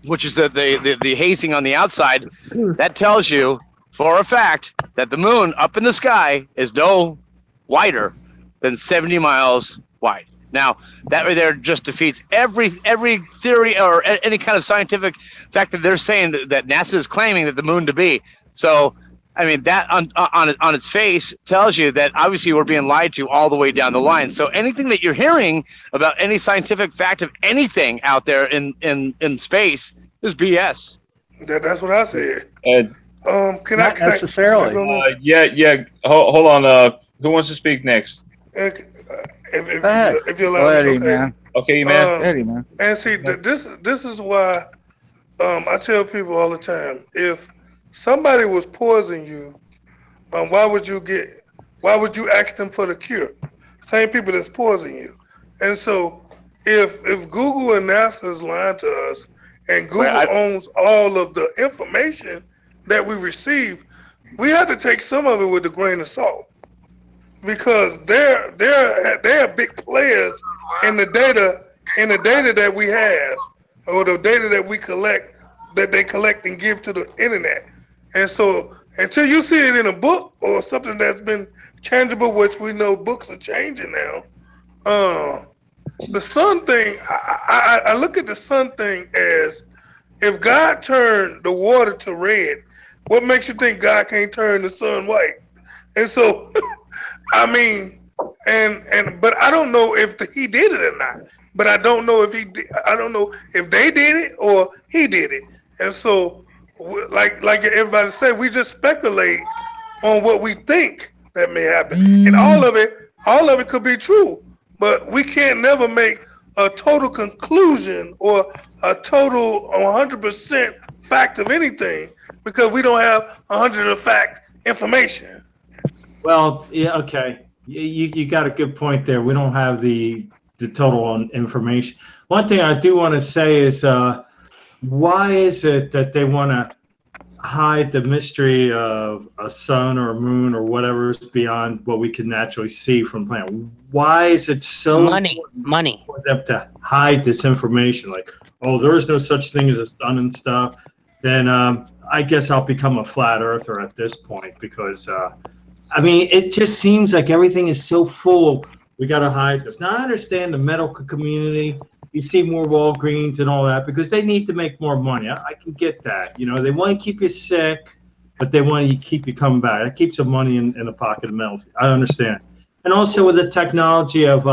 which is the hazing on the outside. That tells you for a fact that the moon up in the sky is no wider than 70 miles wide. Now, that right there just defeats every theory or any kind of scientific fact that they're saying that NASA is claiming that the moon to be. So, I mean, that on its face tells you that obviously we're being lied to all the way down the line. So anything that you're hearing about any scientific fact of anything out there in space is BS. That's what I said. Can Not I necessarily. Yeah. Hold on. Who wants to speak next? If you allow Go ahead, me, man. Okay, man. Eddie, man. And see, this is why I tell people all the time: if somebody was poisoning you, why would you ask them for the cure? Same people that's poisoning you. And so, if Google and NASA is lying to us, and Google owns all of the information that we receive, we have to take some of it with a grain of salt, because they're big players in the data that we have, or the data that we collect, that they collect and give to the internet. And so until you see it in a book or something that's been changeable, which we know books are changing now, the sun thing, I look at the sun thing as, if God turned the water to red, what makes you think God can't turn the sun white? And so, I mean, but I don't know if he did it or not. But I don't know if I don't know if they did it or he did it. And so, like everybody said, we just speculate on what we think that may happen, and all of it could be true. But we can't never make a total conclusion or a total 100% fact of anything, because we don't have 100% fact information. Well, yeah, okay. You got a good point there. We don't have the total information. One thing I do want to say is, why is it that they want to hide the mystery of a sun or a moon or whatever is beyond what we can naturally see from planet? Why is it so money for them to hide this information? Like, oh, there is no such thing as a sun and stuff. Then I guess I'll become a flat earther at this point, because I mean, it just seems like everything is so full. We got to hide this. Now, I understand the medical community. You see more Walgreens and all that because they need to make more money. I can get that. You know, they want to keep you sick, but they want to keep you coming back. That keeps the money in the pocket of metal. I understand. And also with the technology of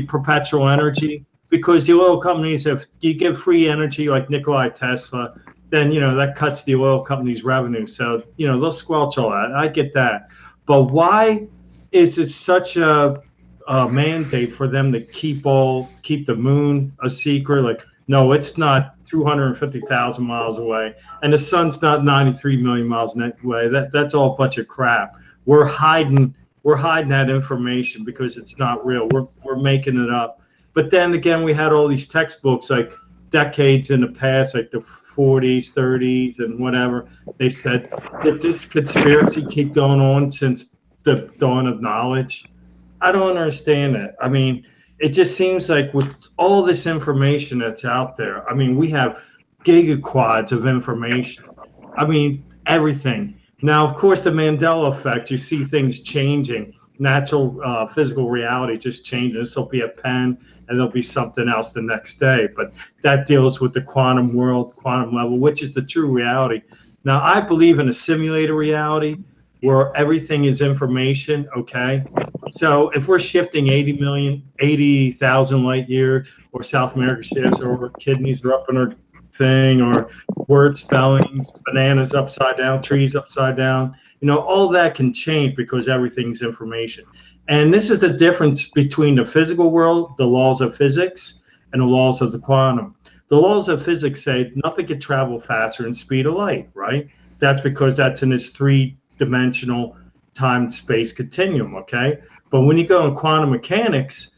perpetual energy, because the oil companies, if you give free energy like Nikola Tesla, then, you know, that cuts the oil company's revenue. So, you know, they'll squelch all that. I get that. But why is it such a mandate for them to keep the moon a secret? Like, no, it's not 250,000 miles away, and the sun's not 93 million miles away. That's all a bunch of crap. We're hiding that information because it's not real. We're making it up. But then again, we had all these textbooks like decades in the past, like the 40s, 30s, and whatever. They said that this conspiracy keep going on since the dawn of knowledge. I don't understand it. I mean, it just seems like with all this information that's out there, I mean, we have gigaquads of information. I mean, everything. Now, of course, the Mandela effect, you see things changing. Natural physical reality just changing. This will be a pen, and there'll be something else the next day. But that deals with the quantum world, quantum level, which is the true reality. Now, I believe in a simulated reality where everything is information, okay? So if we're shifting 80,000 light years, or South America shifts, or our kidneys are up in our thing, or word spelling, bananas upside down, trees upside down, you know, all that can change because everything's information. And this is the difference between the physical world, the laws of physics, and the laws of the quantum. The laws of physics say nothing can travel faster than the speed of light, right? That's because that's in its three-dimensional time-space continuum, okay? But when you go in quantum mechanics,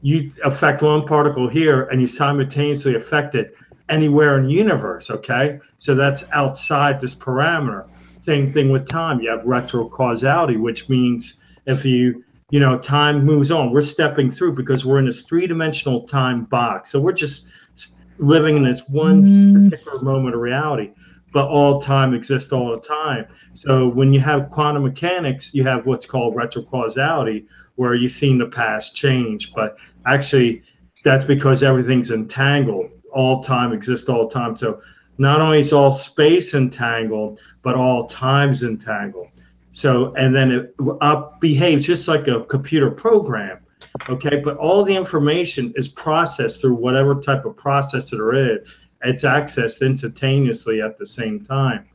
you affect one particle here and you simultaneously affect it anywhere in the universe, okay? So that's outside this parameter. Same thing with time. You have retrocausality, which means if time moves on, we're stepping through because we're in this three-dimensional time box. So we're just living in this one particular moment of reality, but all time exists all the time. So when you have quantum mechanics, you have what's called retrocausality, where you've seen the past change, but actually that's because everything's entangled. All time exists all the time. So not only is all space entangled, but all time's entangled. So, and then it behaves just like a computer program, okay? But all the information is processed through whatever type of processor there is. It's accessed instantaneously at the same time.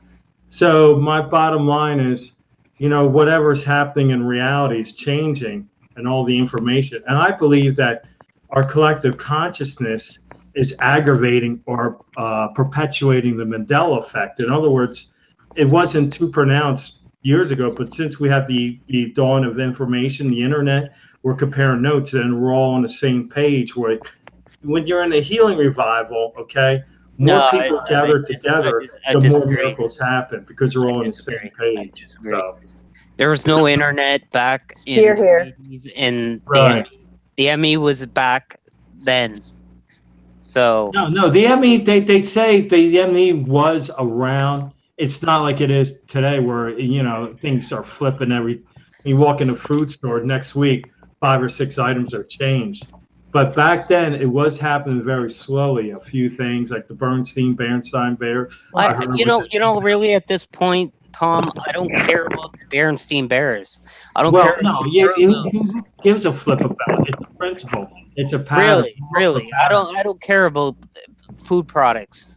So my bottom line is, whatever's happening in reality is changing and all the information. And I believe that our collective consciousness is aggravating or perpetuating the Mandela effect. In other words, it wasn't too pronounced years ago, but since we have the dawn of information, the internet, we're comparing notes and we're all on the same page. Where when you're in a healing revival, okay, more people gather together, the more miracles happen because they're all on the same page. So. There was no internet back in Here. the 80s, and Right. the ME was back then. So No, the ME, they say the ME was around. It's not like it is today where, things are flipping you walk in a food store next week, 5 or 6 items are changed. But back then it was happening very slowly. A few things like the Bernstein Bear. Really at this point, Tom, I don't care about the Bernstein Bears. I don't care. No, who gives a flip about it? It's a principle. It's a pattern. Really. I don't care about food products.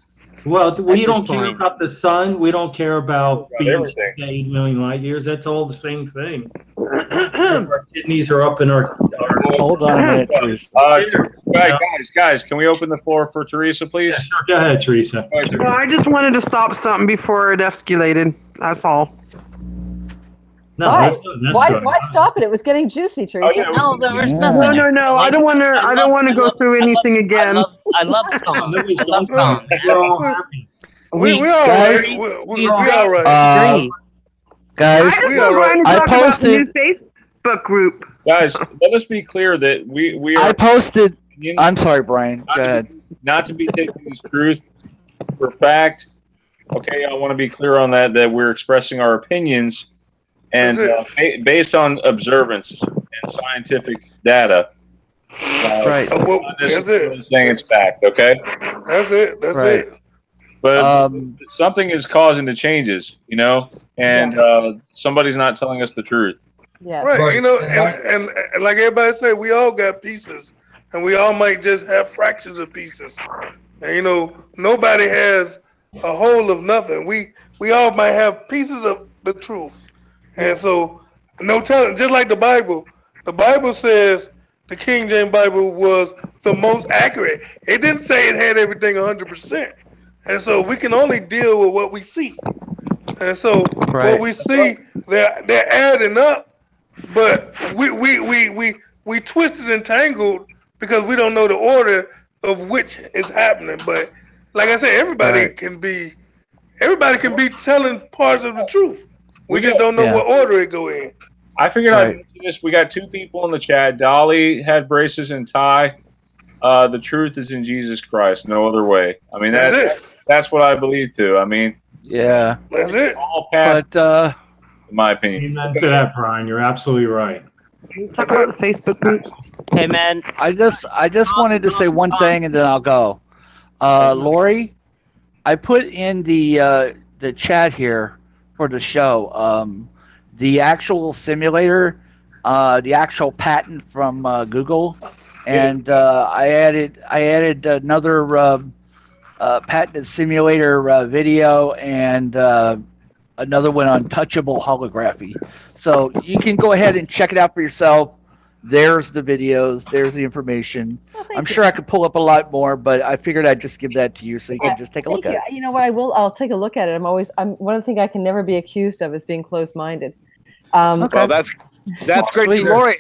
Well, we don't care about the sun. We don't care about being 8 million light years. That's all the same thing. Our kidneys are up in our. Hold on a minute, please. Guys, can we open the floor for Teresa, please? Yeah, sure. Go ahead, Teresa. Well, I just wanted to stop something before it escalated. That's all. No, why stop it? It was getting juicy, Teresa. There was nothing. No. I don't want to go through anything again. I love Tom. We all right. We all right. Guys, I posted about the new Facebook group. Guys, let us be clear that we are. I posted. I'm sorry, Brian. Go ahead. Not to be taken as truth for fact. Okay, I want to be clear on that we're expressing our opinions and based on observance and scientific data. Right. That's it. Saying it's fact. Okay. That's it. That's it. But something is causing the changes, and somebody's not telling us the truth. Yeah. Right. And like everybody said, we all got pieces, and we all might just have fractions of pieces. And nobody has a whole of nothing. We all might have pieces of the truth. And so, no telling. Just like the Bible says the King James Bible was the most accurate. It didn't say it had everything 100%. And so we can only deal with what we see. And so what we see, they're adding up, but we twisted and tangled because we don't know the order of which is happening. But like I said, everybody can be telling parts of the truth. We just don't know what order it go in. I figured I'd mention this. We got 2 people in the chat. Dolly had braces and tie. The truth is in Jesus Christ. No other way. I mean, that's what I believe too. I mean, yeah, that's it. All past, in my opinion. Amen to that, Brian. You're absolutely right. Talk about the Facebook group. Hey, man. I just wanted to say one thing and then I'll go. Lori, I put in the chat here for the show the actual simulator, the actual patent from Google, and I added another patented simulator video and another one on touchable holography. So you can go ahead and check it out for yourself. There's the videos. There's the information. I'm sure I could pull up a lot more, but I figured I'd just give that to you so you can just take a look at it. You know what? I'll take a look at it. One of the things I can never be accused of is being closed-minded. Well, that's great, Lori.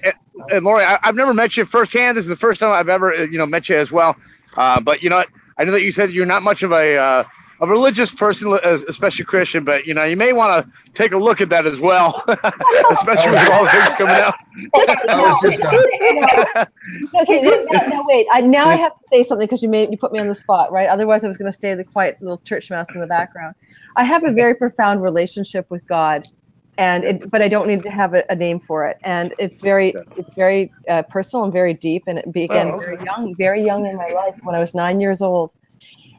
and Lori, I've never met you firsthand. This is the first time I've ever, met you as well. But you know what? I know that you said you're not much of a religious person, especially Christian, but you may want to take a look at that as well, especially with all the things coming out. Okay, no, wait. Now I have to say something because you put me on the spot, right? Otherwise, I was going to stay the quiet little church mouse in the background. I have a very profound relationship with God, but I don't need to have a name for it, and it's very personal and very deep, and it began very young in my life when I was 9 years old.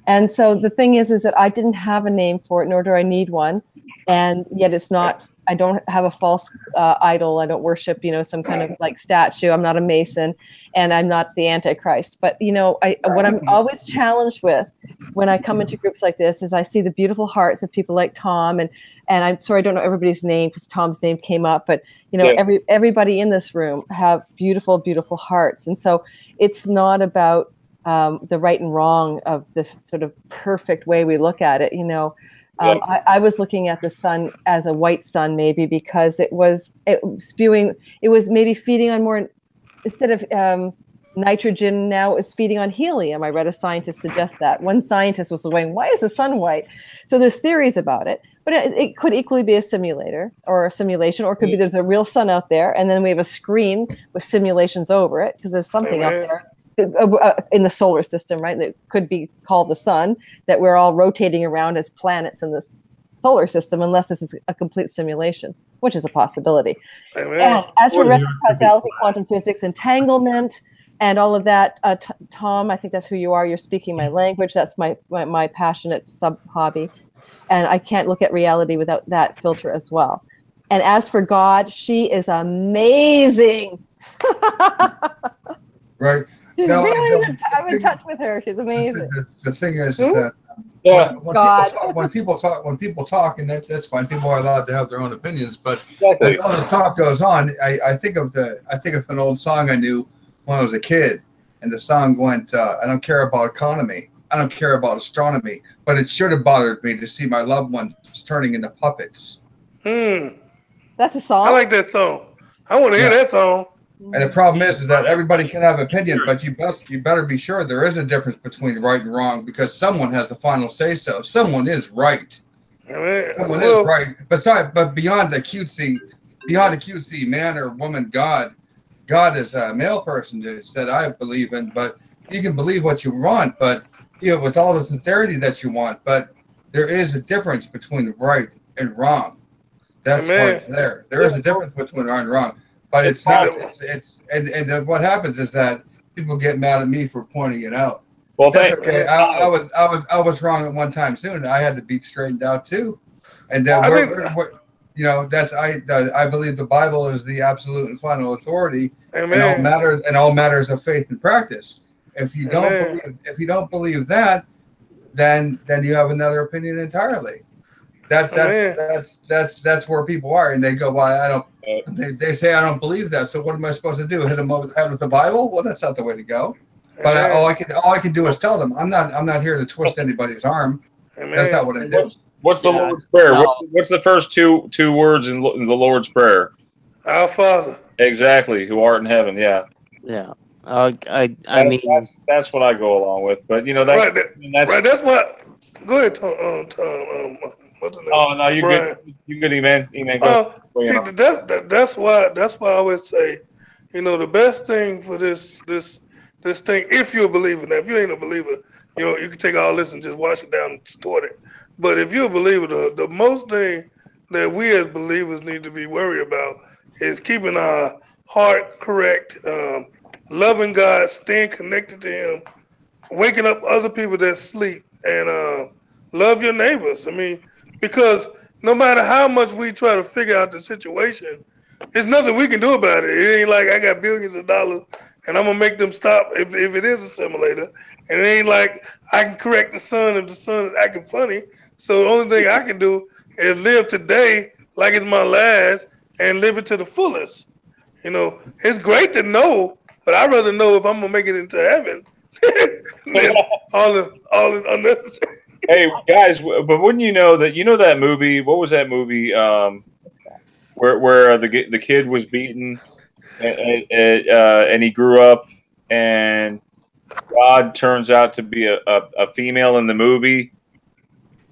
And so the thing is that I didn't have a name for it, nor do I need one. And yet it's not, I don't have a false idol. I don't worship, some kind of like statue. I'm not a Mason, and I'm not the Antichrist. But, what I'm always challenged with when I come into groups like this is I see the beautiful hearts of people like Tom. And I'm sorry, I don't know everybody's name because Tom's name came up. But, everybody in this room have beautiful, beautiful hearts. And so it's not about the right and wrong of this sort of perfect way we look at it. I was looking at the sun as a white sun, maybe because it was maybe feeding on more, instead of nitrogen, now it's feeding on helium. I read a scientist suggest that. One scientist was going, why is the sun white? So there's theories about it, but it could equally be a simulator or a simulation, or it could be there's a real sun out there, and then we have a screen with simulations over it because there's something out there in the solar system, right? That could be called the sun, that we're all rotating around as planets in this solar system, unless this is a complete simulation, which is a possibility. And as for retrocausality, quantum physics, entanglement, and all of that, Tom, I think that's who you are. You're speaking my language. That's my passionate sub-hobby. And I can't look at reality without that filter as well. And as for God, she is amazing. Right. I'm in touch with her. She's amazing. The thing is that when people talk, and that's fine. People are allowed to have their own opinions, but as the talk goes on, I think of an old song I knew when I was a kid, and the song went, "I don't care about economy, I don't care about astronomy, but it should have bothered me to see my loved ones turning into puppets." That's a song. I like that song. I want to hear that song. And the problem is that everybody can have opinion, but you better be sure there is a difference between right and wrong, because someone has the final say so. Someone is right. Someone is right. But beyond the cutesy man or woman God is a male person that I believe in. But you can believe what you want, but with all the sincerity that you want. But there is a difference between right and wrong. That's why it's there. There is a difference between right and wrong. But it's not. And what happens is that people get mad at me for pointing it out. Well, that's okay. I was wrong at one time soon. I had to be straightened out too. And I believe the Bible is the absolute and final authority in all matters of faith and practice. If you don't believe that, then you have another opinion entirely. That's where people are, and they go, "Well, I don't." They say, "I don't believe that." So what am I supposed to do? Hit them over the head with the Bible? Well, that's not the way to go. But all I can do is tell them, I'm not here to twist anybody's arm. That's not what I do. What's the Lord's Prayer? What's the first two words in the Lord's Prayer? Our Father. Exactly, who art in heaven. Yeah. Yeah. I mean, that's what I go along with. But that's what. Go ahead, Tom. What's the name? Oh no, you good? You good, man? That's why I always say, the best thing for this thing, if you're a believer. Now, if you ain't a believer, you can take all this and just wash it down and distort it. But if you're a believer, the most thing that we as believers need to be worried about is keeping our heart correct, loving God, staying connected to Him, waking up other people that sleep, and love your neighbors. I mean, because no matter how much we try to figure out the situation, there's nothing we can do about it. It ain't like I got billions of dollars and I'm gonna make them stop if it is a simulator. And it ain't like I can correct the sun if the sun is acting funny. So the only thing I can do is live today like it's my last and live it to the fullest. It's great to know, but I'd rather know if I'm gonna make it into heaven than all this unnecessary. Hey guys, but wouldn't you know that movie? What was that movie? Where the kid was beaten and he grew up, and God turns out to be a female in the movie,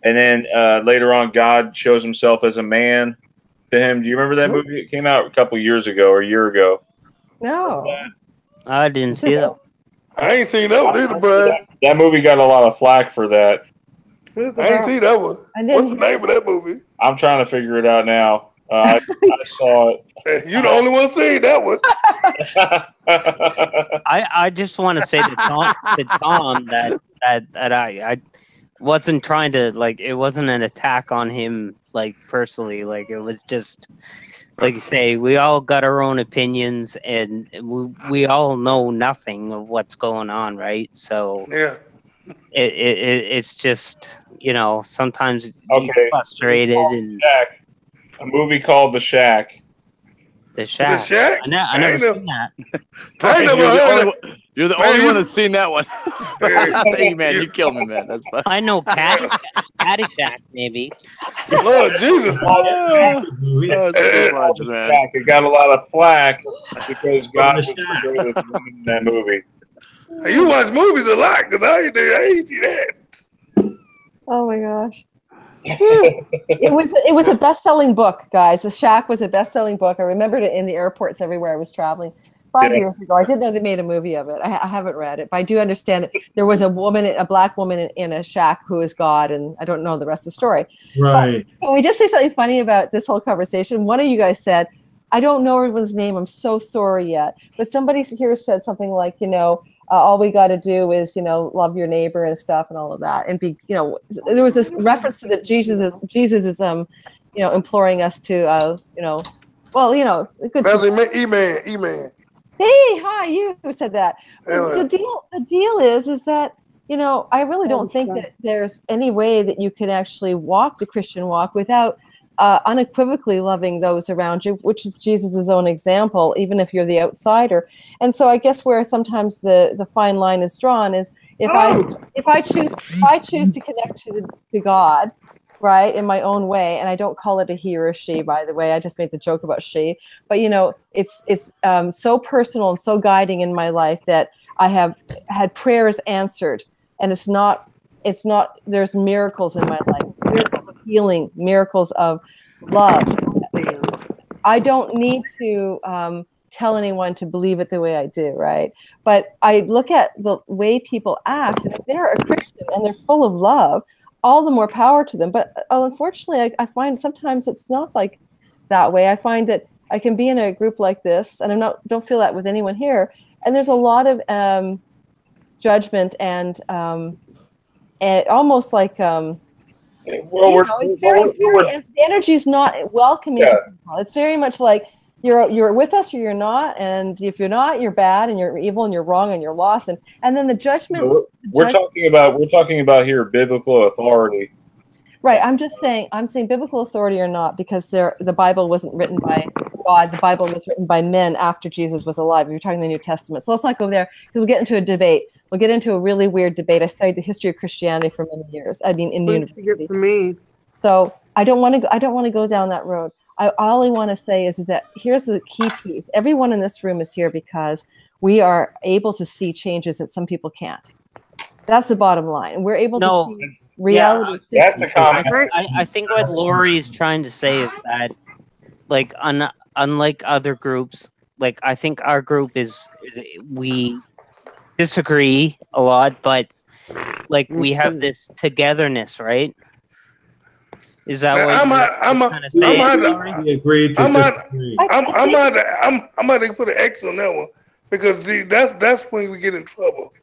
and then later on, God shows himself as a man to him. Do you remember that movie? It came out a couple years ago or a year ago. No. I didn't see that. I ain't seen that one either, bro. That movie got a lot of flack for that. I ain't seen that one. What's the name of that movie? I'm trying to figure it out now. I saw it. You the only one seen that one. I just want to say to Tom that I wasn't trying to, like, it wasn't an attack on him, like, personally. Like, it was just, like you say, we all got our own opinions, and we all know nothing of what's going on, right? So yeah, it's just, you know, sometimes you're frustrated. And a movie called The Shack. The Shack. The Shack? I never seen that. You're the only one that's seen that one. Thank you, man. You killed me, man. That's fine. I know Caddyshack, maybe. Lord Jesus. It got a lot of flack because God was in that movie. Hey, you watch movies a lot, because I ain't see that. Oh my gosh. It was a best-selling book, guys. The Shack was a best-selling book. I remembered it in the airports everywhere I was traveling 5 years ago. I didn't know they made a movie of it. I haven't read it, but I do understand it. There was a black woman in a shack who is God, and I don't know the rest of the story. Right. But can we just say something funny about this whole conversation? One of you guys said, I don't know everyone's name. I'm so sorry yet. But somebody here said something like, you know, all we got to do is, you know, love your neighbor and stuff and all of that. And be, you know, there was this reference to that Jesus is, you know, imploring us to, you know, well, you know, good. E-man. Hey, hi, you said that. The deal is that, you know, I really don't think that there's any way that you can actually walk the Christian walk without unequivocally loving those around you, which is Jesus' own example, even if you're the outsider. And so I guess where sometimes the fine line is drawn is if I choose to connect to God, right, in my own way, and I don't call it a he or a she, by the way, I just made the joke about she, but you know, it's so personal and so guiding in my life that I have had prayers answered, and it's not there's miracles in my life, miracles of healing, miracles of love. I don't need to tell anyone to believe it the way I do, right? But I look at the way people act, and if they're a Christian and they're full of love, all the more power to them. But unfortunately, I find sometimes it's not like that way. I find that I can be in a group like this, and don't feel that with anyone here, and there's a lot of judgment and almost like the energy's not welcoming to people. It's very much like you're with us or you're not, and if you're not, you're bad and you're evil and you're wrong and you're lost, and then the judgments. We're talking about here biblical authority. Right. I'm saying biblical authority or not, because the Bible wasn't written by God. The Bible was written by men after Jesus was alive. If you're talking the New Testament, so let's not go there because we'll get into a debate. We'll get into a really weird debate. I studied the history of Christianity for many years. I mean, in university. For me. So I don't want to go down that road. All I want to say is that here's the key piece. Everyone in this room is here because we are able to see changes that some people can't. That's the bottom line. And we're able to see reality. Yeah, that's the comment. I think what Lori is trying to say is that, like, unlike other groups, like, I think our group we disagree a lot, but like we have this togetherness, right? Is that what I'm trying to say? I'm going to put an X on that one, because that's when we get in trouble.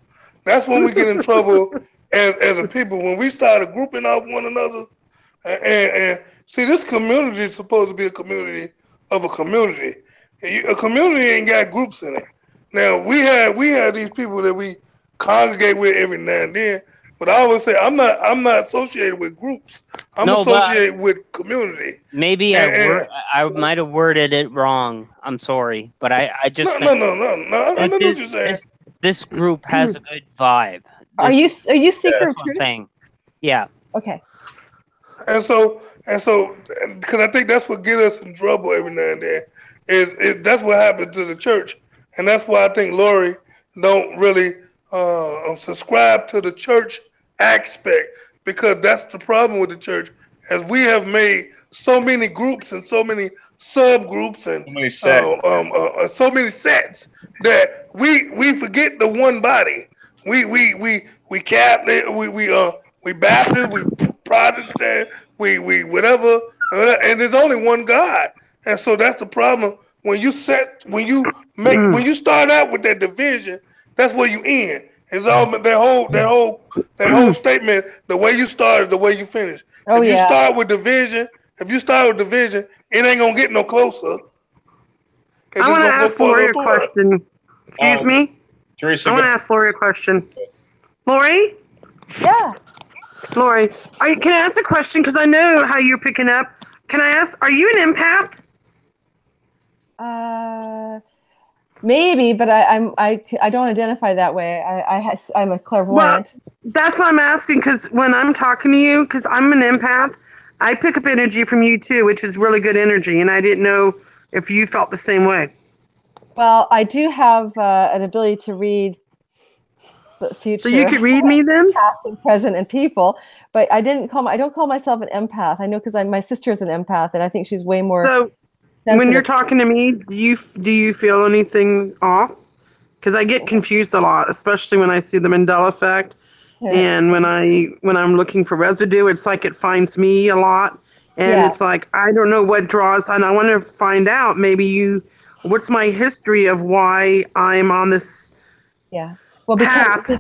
That's when we get in trouble as a people, when we started grouping off one another. And see, this community is supposed to be a community of a community. A community ain't got groups in it. Now we have these people that we congregate with every now and then, but I always say I'm not associated with groups. I'm associated with community. Maybe I might have worded it wrong. I'm sorry, but I just no. I know what you're saying. This group has a good vibe. Are you seeker of truth? Saying, yeah. Okay. And so, because I think that's what gets us in trouble every now and then. That's what happened to the church, and that's why I think Lori don't really subscribe to the church aspect, because that's the problem with the church, as we have made so many groups and so many subgroups and so many sets that we forget the one body. We Catholic, we Baptist, we Protestant, we whatever, and there's only one God, and so that's the problem. When you start out with that division, that's where you end. It's all that whole statement. The way you start is the way you finish. If you start with division, it ain't gonna get no closer. I want to ask Lori a question. Excuse me? Teresa, I want to ask Lori a question. Lori? Yeah. Lori, can I ask a question? Because I know how you're picking up. Can I ask, are you an empath? Maybe, but I don't identify that way. I'm a clairvoyant. Well, that's why I'm asking, because when I'm talking to you, because I'm an empath, I pick up energy from you too, which is really good energy, and I didn't know if you felt the same way. Well, I do have an ability to read the future. So you could read me then? Past and present and people, but I don't call myself an empath. I know because my sister is an empath, and I think she's way more. So when you're talking to me, do you feel anything off? Because I get confused a lot, especially when I see the Mandela Effect, and when I'm looking for residue, it's like it finds me a lot, and it's like I don't know what draws, and I want to find out what's my history of why I'm on this path of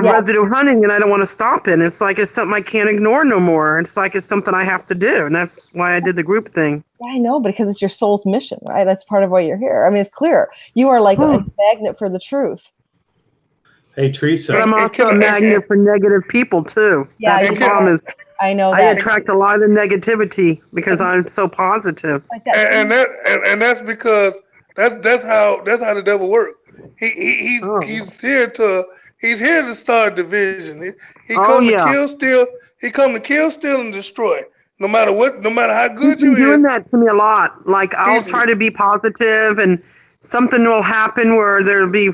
residue hunting, and I don't want to stop it. And it's like it's something I can't ignore no more. It's like it's something I have to do, and that's why I did the group thing. I know, because it's your soul's mission, right? That's part of why you're here. I mean, it's clear. You are like a magnet for the truth. Hey, Teresa. But I'm also a magnet for negative people, too. Yeah, that's the problem is I know I that. attract a lot of negative because I'm so positive. And that's because that's how the devil works. He's here to start division. He come to kill, steal. He come to kill, steal, and destroy. No matter how good you He's been doing that to me a lot. Like I'll try to be positive, and something will happen where there'll be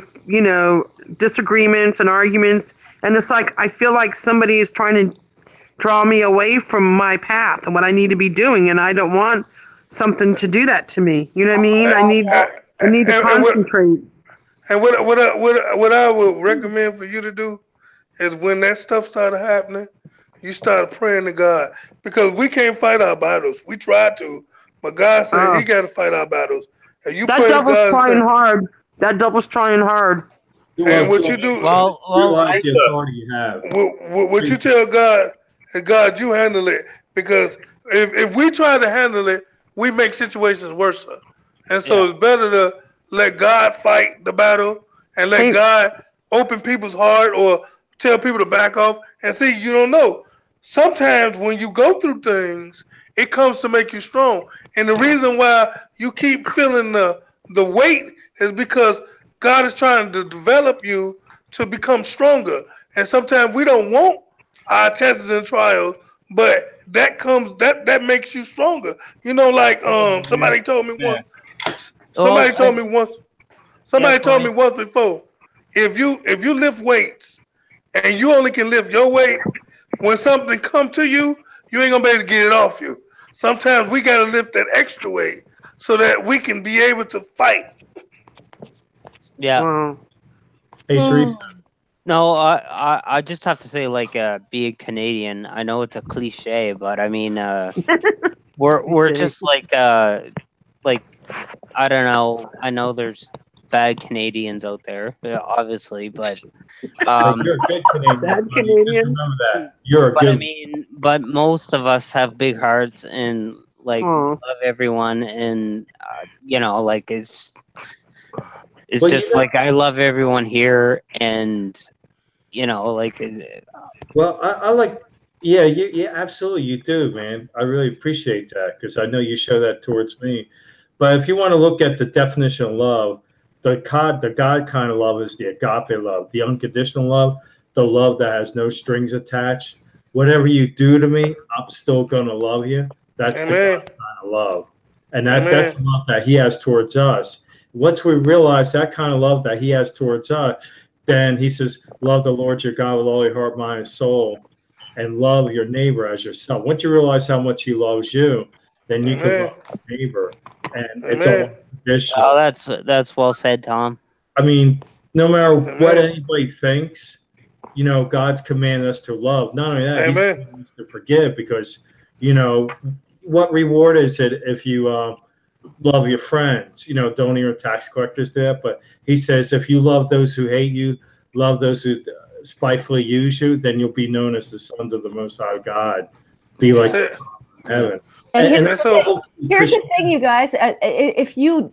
disagreements and arguments, and it's like I feel like somebody is trying to draw me away from my path and what I need to be doing, and I don't want something to do that to me. You know what I mean? I need to concentrate. And what I would recommend for you to do is when that stuff started happening, you start praying to God, because we can't fight our battles. We try to, but God said He got to fight our battles. And you that pray devil's to God trying hard. That devil's trying hard. And what you do? Realize the authority you have. What you tell God is, God, you handle it, because if we try to handle it, we make situations worse. And so it's better to let God fight the battle and let God open people's heart or tell people to back off. And see, you don't know. Sometimes when you go through things, it comes to make you strong. And the reason why you keep feeling the weight is because God is trying to develop you to become stronger. And sometimes we don't want our tests and trials, but that makes you stronger. Like somebody told me once. Somebody told me once before, if you lift weights and you only can lift your weight, when something come to you, you ain't gonna be able to get it off you. Sometimes we gotta lift that extra weight so that we can be able to fight. Yeah. Hey, Teresa. No, I just have to say, being Canadian, I know it's a cliche, but I mean, we're just I don't know. I know there's bad Canadians out there, obviously, but you're a good Canadian. Bad Canadian. Remember that. You're a good. I mean, but most of us have big hearts and love everyone, and it's just I love everyone here, and Well, I like. Yeah, absolutely, you do, man. I really appreciate that, because I know you show that towards me. But if you want to look at the definition of love, the God kind of love is the agape love, the unconditional love, the love that has no strings attached. Whatever you do to me, I'm still gonna love you. That's the God kind of love. And that's the love that he has towards us. Once we realize that kind of love that he has towards us, then he says, love the Lord your God with all your heart, mind, and soul, and love your neighbor as yourself. Once you realize how much he loves you, then you can love your neighbor. And it's all conditional. Oh, that's well said, Tom. I mean, no matter what anybody thinks, you know, God's commanded us to love. Not only that, he's commanded us to forgive, because, you know, what reward is it if you love your friends? You know, don't even tax collectors do that. But he says, if you love those who hate you, love those who spitefully use you, then you'll be known as the sons of the Most High God. Be like heaven. And here's the thing, you guys. If you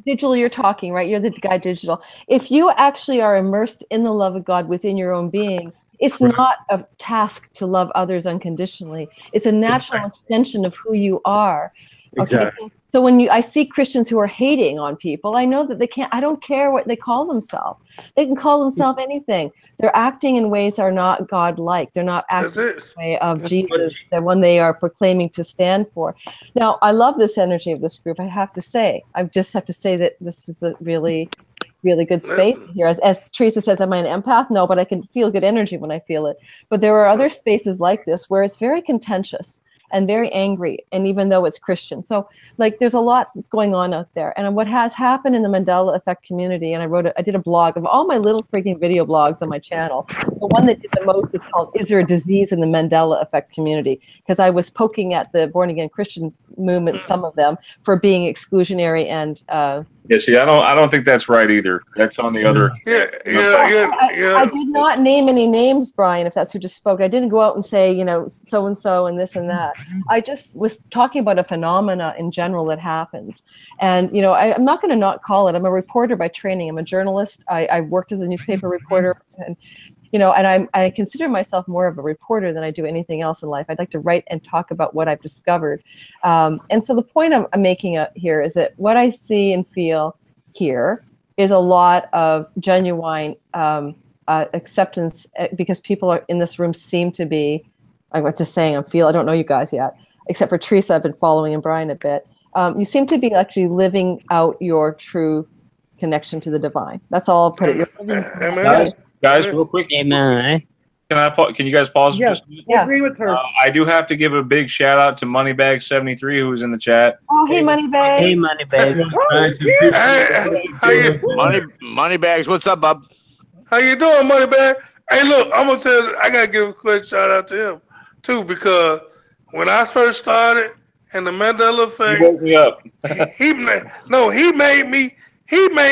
Digital, you're talking, right? You're the guy Digital. If you actually are immersed in the love of God within your own being, it's not a task to love others unconditionally. It's a natural extension of who you are. Okay. Exactly. So when I see Christians who are hating on people, I know that they can't, I don't care what they call themselves. They can call themselves anything. They're acting in ways that are not God-like. They're not acting in the way of Jesus, the one they are proclaiming to stand for. Now, I love this energy of this group, I have to say. I just have to say that this is a really, really good space here. As Teresa says, am I an empath? No, but I can feel good energy when I feel it. But there are other spaces like this where it's very contentious and very angry, and even though it's Christian. So like there's a lot that's going on out there. And what has happened in the Mandela Effect community, and I did a blog of all my little freaking video blogs on my channel. The one that did the most is called Is There a Disease in the Mandela Effect Community? Because I was poking at the born again Christian movement, some of them, for being exclusionary and yeah, see, I don't think that's right either. That's on the other. I did not name any names, Brian, if that's who just spoke. I didn't go out and say, you know, so-and-so and this and that. I just was talking about a phenomena in general that happens. And, you know, I'm not going to not call it. I'm a reporter by training. I'm a journalist. I worked as a newspaper reporter. And, you know, and I consider myself more of a reporter than I do anything else in life. I'd like to write and talk about what I've discovered. And so the point I'm making here is that what I see and feel here is a lot of genuine acceptance, because people are in this room seem to be, I was just saying, I don't know you guys yet, except for Teresa, I've been following, and Brian a bit. You seem to be actually living out your true connection to the divine. That's all I'll put it. Guys, real quick. Amen. Can you guys pause? Yeah, I agree with her. I do have to give a big shout out to Moneybag73, who was in the chat. Oh, hey, Moneybag. Hey, Moneybag. Moneybags, what's up, bub? How you doing, Moneybag? Hey, look, I'm gonna tell you, I gotta give a quick shout out to him too, because when I first started and the Mandela Effect, He woke me up. he made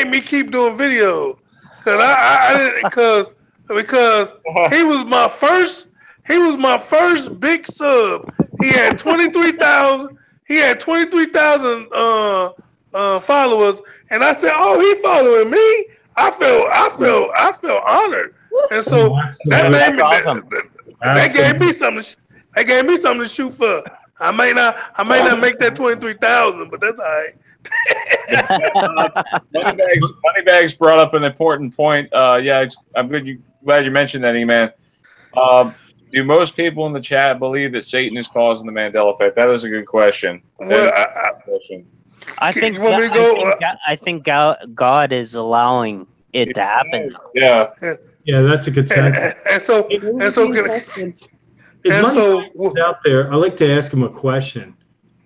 me keep doing videos, cause I didn't, because he was my first big sub. He had 23,000. He had 23,000 followers, and I said, "Oh, he following me." I felt honored, and so that made me. Awesome. That gave me something. That gave me something to shoot for. I may not make that 23,000, but that's all right. Moneybags brought up an important point. Yeah, I'm glad you mentioned that, E-Man. Do most people in the chat believe that Satan is causing the Mandela Effect? That is a good question. Well, I think God is allowing it to happen. Yeah. Yeah, that's a good sentence. And so out there, I like to ask him a question,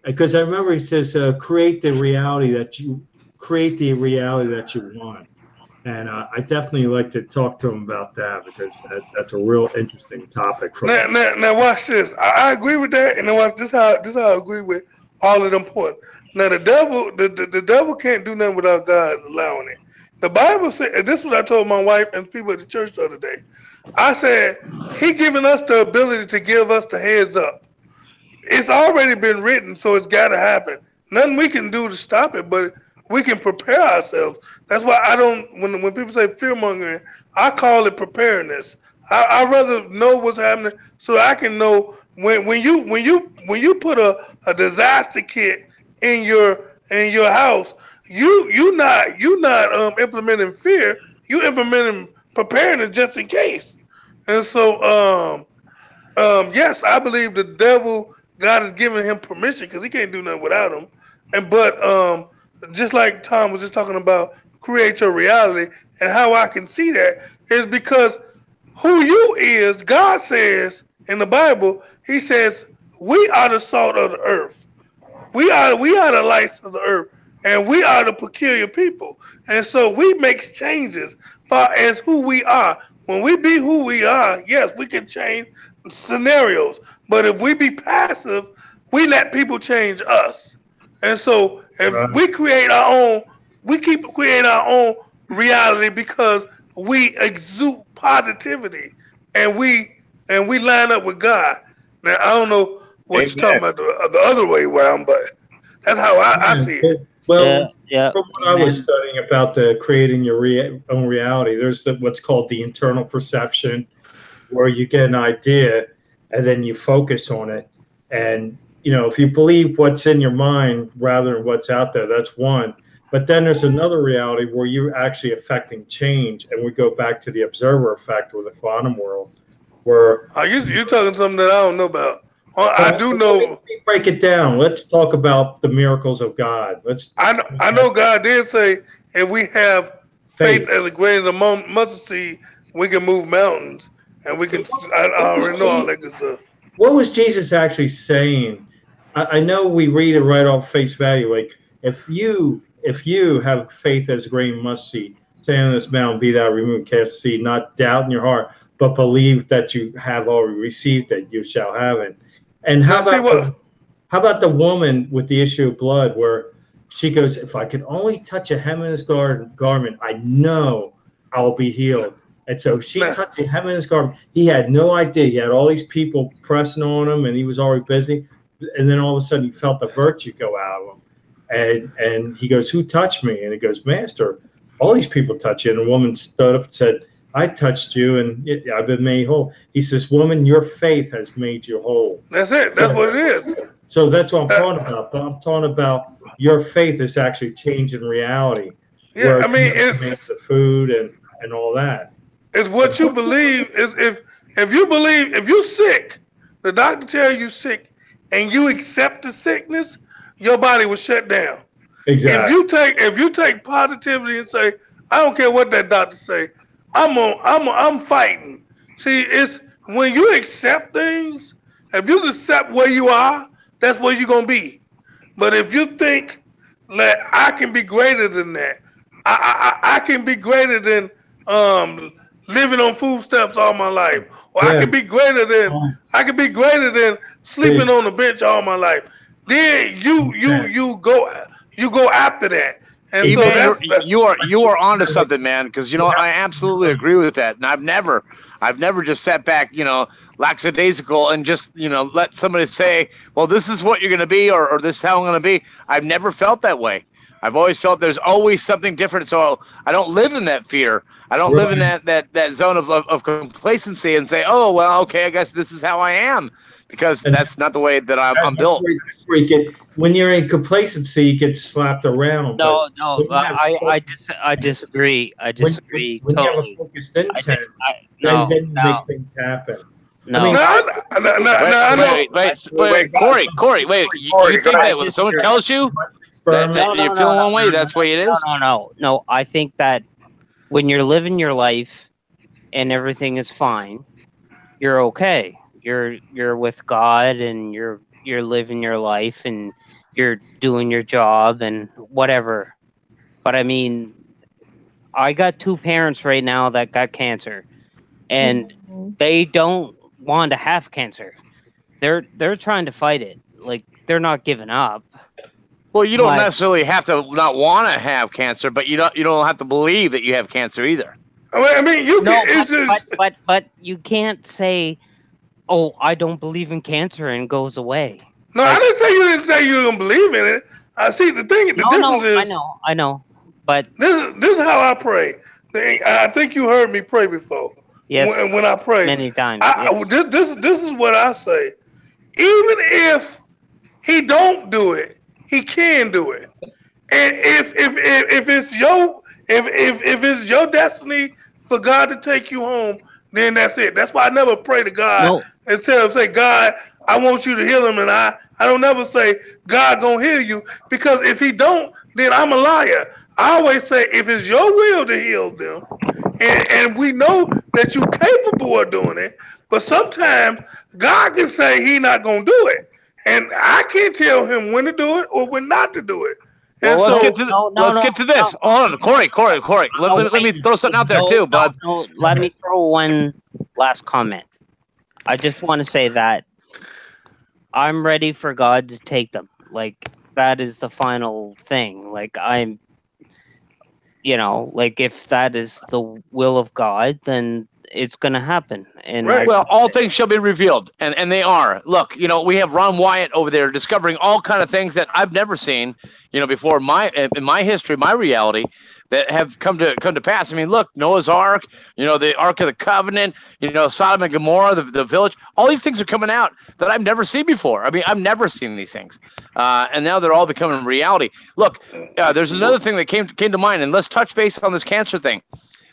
because I remember he says, "Create the reality that you want." And I definitely like to talk to him about that, because that's a real interesting topic. Now watch this. I agree with that, and then watch this. How I agree with all of them points. Now the devil can't do nothing without God allowing it. The Bible said, and this is what I told my wife and people at the church the other day. I said, He giving us the ability to give us the heads up. It's already been written, so it's got to happen. Nothing we can do to stop it, but we can prepare ourselves. That's why I don't. When people say fear mongering, I call it preparedness. I rather know what's happening so I can know when you put a disaster kit in your house. You not implementing fear. You implementing preparing just in case. And so yes, I believe the devil, God has given him permission, because he can't do nothing without him. but just like Tom was just talking about, create your reality, and how I can see that is because who you is, God says in the Bible, He says we are the salt of the earth. We are the lights of the earth, and we are the peculiar people. And so we make changes far as who we are. When we be who we are, yes, we can change scenarios. But if we be passive, we let people change us. And so if we create our own, we keep creating our own reality because we exude positivity and we line up with God. Now I don't know what you're talking about the other way around, but that's how I see it. Well, from what I was studying about the creating your own reality, there's what's called the internal perception, where you get an idea and then you focus on it. And, you know, if you believe what's in your mind rather than what's out there, that's one. But then there's another reality where you're actually affecting change. And we go back to the observer effect or the quantum world, where you're talking something that I don't know about. I do know. Let me break it down. Let's talk about the miracles of God. I know God did say if we have faith as a grain of the mustard seed, we can move mountains, and we can. I already know all that good stuff. What was Jesus actually saying? I know we read it right off face value. Like if you have faith as a grain of mustard seed, say on this mountain, be thou removed, cast the seed, not doubt in your heart, but believe that you have already received it, you shall have it. And how about the woman with the issue of blood, where she goes, if I could only touch a hem of his garment, I know I'll be healed. And so she touched a hem of his garment. He had no idea. He had all these people pressing on him, and he was already busy. And then all of a sudden, he felt the virtue go out of him. And he goes, who touched me? And he goes, Master, all these people touch you. And the woman stood up and said, I touched you, and I've been made whole. He says, woman, your faith has made you whole. That's it. That's what it is. So that's what I'm talking about. But I'm talking about your faith is actually changing reality. Yeah, I mean, it's the food and all that. It's what you believe. Is if you believe, if you're sick, the doctor tells you sick, and you accept the sickness, your body will shut down. Exactly. If you take positivity and say, I don't care what that doctor say, I'm fighting. See, it's when you accept things, if you accept where you are, that's where you're gonna be. But if you think that I can be greater than that, I can be greater than living on food stamps all my life, or I can be greater than sleeping on the bench all my life. Then you go after that. And so you are onto something, man. Because I absolutely agree with that, and I've never just sat back, lackadaisical, and just let somebody say, well, this is what you're going to be, or this is how I'm going to be. I've never felt that way. I've always felt there's always something different. So I don't live in that fear. I don't live in that zone of complacency and say, oh, well, okay, I guess this is how I am, because that's not the way that I'm built. When you're in complacency, you get slapped around. No, I disagree. I disagree when totally. you have a focused intent, then you make things happen. No. Wait, Corey, wait. You think that when someone tells you that you're feeling one way, that's the way it is? No. I think that when you're living your life and everything is fine, you're okay. You're with God, and you're living your life, and you're doing your job and whatever. But I mean, I got two parents right now that got cancer, and they don't want to have cancer. They're trying to fight it. Like, they're not giving up. Well, you don't necessarily have to not want to have cancer, but you don't have to believe that you have cancer either. I mean, you can, but you can't say, "Oh, I don't believe in cancer," and goes away. No, I didn't say you don't believe in it. I see the difference is. I know, but this is how I pray. I think you heard me pray before. Yes, when I pray many times. This is what I say. Even if he don't do it, he can do it. And if it's your destiny for God to take you home, then that's it. That's why I never pray to God and say, God, I want you to heal him, and I don't never say God gonna heal you, because if he don't, then I'm a liar. I always say if it's your will to heal them, and we know that you're capable of doing it, but sometimes God can say he not gonna do it, and I can't tell him when to do it or when not to do it. And well, let's so, get to this. Hold on, Corey. Let me throw something out there too, bud. Let me throw one last comment. I just want to say that I'm ready for God to take them. Like, that is the final thing. Like, I'm, like, if that is the will of God, then it's going to happen. And well, all things shall be revealed, and they are. Look, we have Ron Wyatt over there discovering all kind of things that I've never seen, before in my history, my reality, that have come to pass. I mean, look, Noah's Ark, the Ark of the Covenant, Sodom and Gomorrah, the village. All these things are coming out that I've never seen before. I mean, I've never seen these things, and now they're all becoming reality. Look, there's another thing that came to mind, and let's touch base on this cancer thing.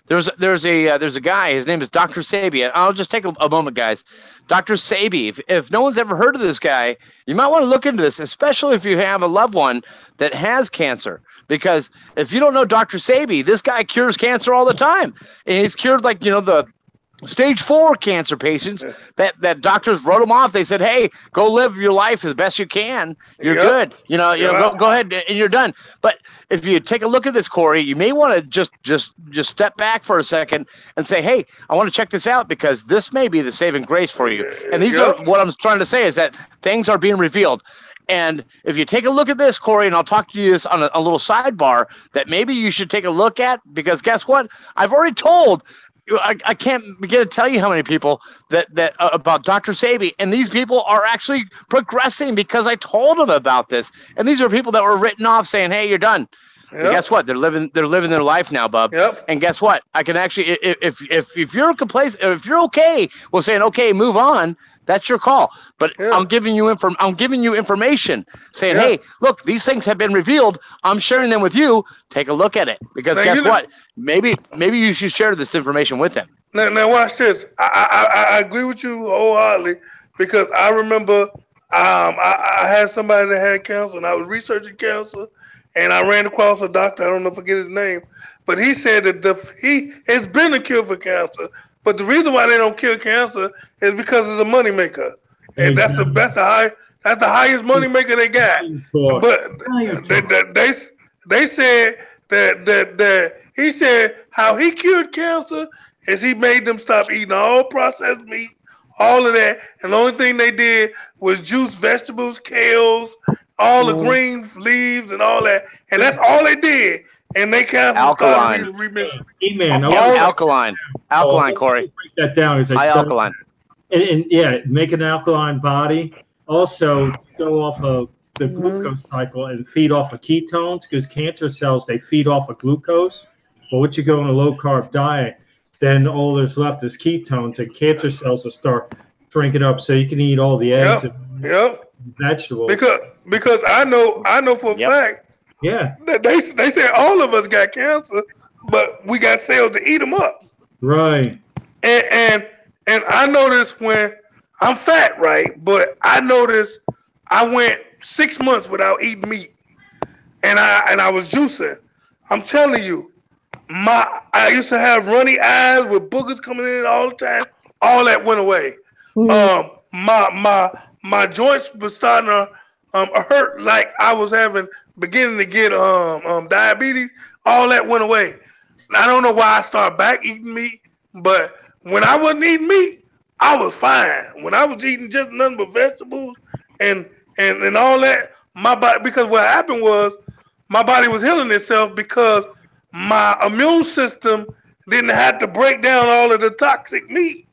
There's a guy. His name is Dr. Sabi. I'll just take a moment, guys. Dr. Sabi. If no one's ever heard of this guy, you might want to look into this, especially if you have a loved one that has cancer. Because if you don't know Dr. Sabi, this guy cures cancer all the time, and he's cured the stage 4 cancer patients that doctors wrote them off. They said, "Hey, go live your life as best you can. You're good. Go ahead and you're done." But if you take a look at this, Corey, you may want to just step back for a second and say, "Hey, I want to check this out because this may be the saving grace for you." And these are what I'm trying to say is that things are being revealed. And if you take a look at this, Corey, and I'll talk to you this on a little sidebar that maybe you should take a look at, because guess what? I've already told. I can't begin to tell you how many people that about Dr. Sabi, and these people are actually progressing because I told them about this. And these are people that were written off saying, "Hey, you're done." Yep. And guess what? They're living their life now, bub. Yep. And guess what? I can actually, if you're complacent, if you're okay with saying, "Okay, move on," that's your call. But I'm giving you information saying, "Hey, look, these things have been revealed. I'm sharing them with you. Take a look at it." Because guess what? Maybe you should share this information with them. Now watch this. I agree with you wholeheartedly, because I remember I had somebody that had cancer, and I was researching cancer, and I ran across a doctor. I don't know if I get his name, but he said that it's been a cure for cancer. But the reason why they don't cure cancer is because it's a moneymaker, and that's the highest moneymaker they got. But they said that he said how he cured cancer is he made them stop eating all processed meat, all of that, and the only thing they did was juice vegetables, kales, all the green leaves and all that, and that's all they did. And they cancer alkaline. Alkaline, Corey. Break that down. High alkaline. And make an alkaline body. Also, go off of the glucose cycle and feed off of ketones, because cancer cells, they feed off of glucose. But once you go on a low carb diet, then all there's left is ketones, and cancer cells will start shrinking up, so you can eat all the eggs and vegetables. Because I know for a fact. Yeah. They said all of us got cancer, but we got cells to eat them up. Right. And I noticed when I'm fat, right? But I noticed I went 6 months without eating meat, and I was juicing. I'm telling you, I used to have runny eyes with boogers coming in all the time. All that went away. My joints were starting to hurt, like I was beginning to get diabetes. All that went away. I don't know why I started back eating meat, but when I wasn't eating meat, I was fine. When I was eating just nothing but vegetables and all that, my body, because what happened was my body was healing itself because my immune system didn't have to break down all of the toxic meat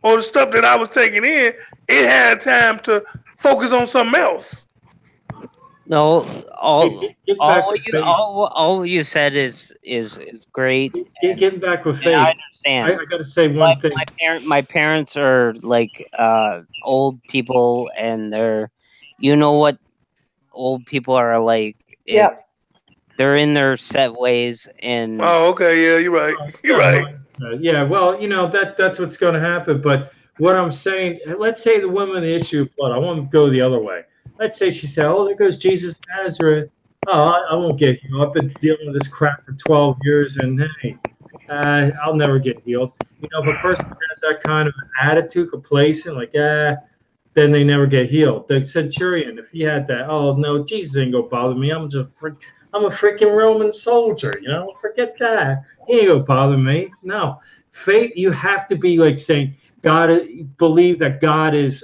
or the stuff that I was taking in. It had time to focus on something else. No, all you said is great. Getting back with faith. I understand. I got to say one thing. My parents are like old people, and they're, you know what old people are like. Yep. They're in their set ways, and okay, yeah, you're right. You're right. Yeah, well, that's what's going to happen. But what I'm saying, let's say the woman in the issue of blood. I want to go the other way. Let's say she said, "Oh, there goes Jesus of Nazareth." Oh, I won't get healed. I've been dealing with this crap for 12 years, and hey, I'll never get healed. You know, if a person has that kind of attitude, complacent, like, then they never get healed. The centurion, if he had that, oh no, Jesus ain't gonna bother me. I'm a freaking Roman soldier. You know, forget that. He ain't gonna bother me. No, faith. You have to be like saying, God, believe that God is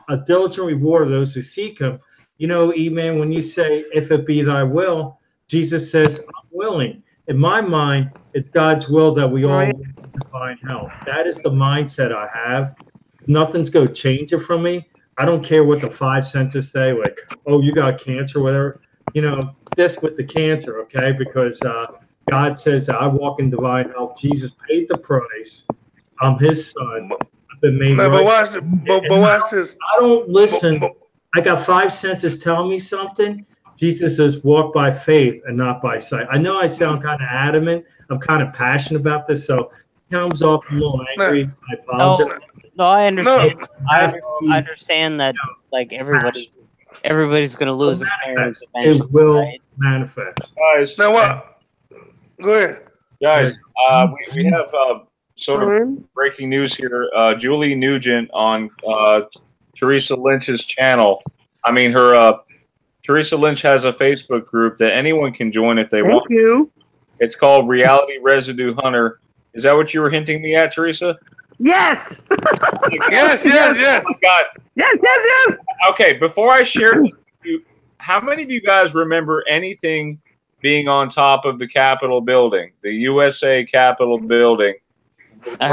a diligent reward of those who seek Him. You know, Eman, when you say, "If it be Thy will," Jesus says, "I'm willing." In my mind, it's God's will that we all divine health. That is the mindset I have. Nothing's going to change it from me. I don't care what the 5 senses say, like, "Oh, you got cancer," whatever. You know, this with the cancer, okay? Because God says that I walk in divine health. Jesus paid the price. I'm His son. I've been made right. But watch this. I don't listen. I got 5 senses telling me something. Jesus says, walk by faith and not by sight. I know I sound kind of adamant. I'm kind of passionate about this, so it comes off a little angry. I apologize. No, I understand. I understand that, like, everybody's going to lose their parents eventually. It will manifest. Guys, now what? Go ahead. Guys, we have sort of breaking news here. Julie Nugent on Teresa Lynch's channel. I mean, Teresa Lynch has a Facebook group that anyone can join if they want. Thank you. It's called Reality Residue Hunter. Is that what you were hinting me at, Teresa? Yes. Yes. Oh my God. Yes. Okay, before I share this with you, how many of you guys remember anything being on top of the Capitol building, the USA Capitol building? I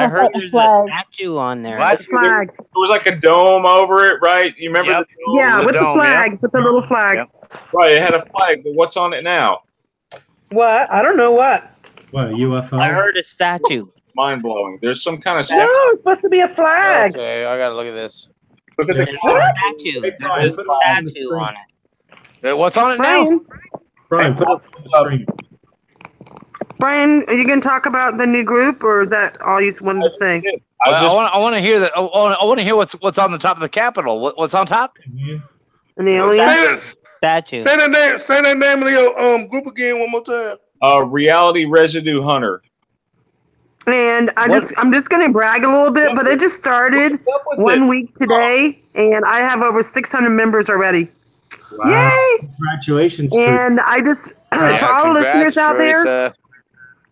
heard there's a statue on there. What? Flag. There was like a dome over it, right? You remember the dome? Yeah, with the flag, with the little flag. Right, it had a flag, but what's on it now? What? I don't know what. What, a UFO? I heard a statue. Mind blowing. There's some kind of No, it's supposed to be a flag. Okay, I gotta look at this. Look at the statue. There's a statue on it. What's on it now? Brian, put it on the screen. Brian, are you going to talk about the new group, or is that all you wanted to say? I want to hear that. I want to hear what's on the top of the Capitol. What's on top? An alien statue. Say that name. Say that name of your group again one more time. Reality Residue Hunter. And I'm just going to brag a little bit, but it just started 1 week today, and I have over 600 members already. Wow. Yay! Congratulations. And I just to all the listeners out there.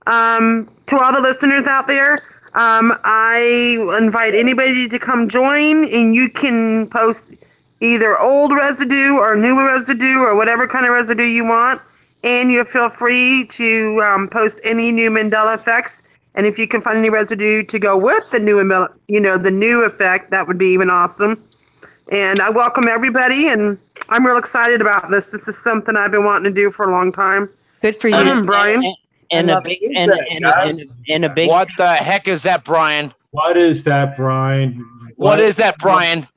To all the listeners out there, I invite anybody to come join, and you can post either old residue or new residue or whatever kind of residue you want, and you feel free to post any new Mandela effects. And if you can find any residue to go with the new, the new effect, that would be even awesome. And I welcome everybody, and I'm real excited about this. This is something I've been wanting to do for a long time. Good for you, Brian. And a big. What the heck is that, Brian? What is that, Brian? What is that, Brian?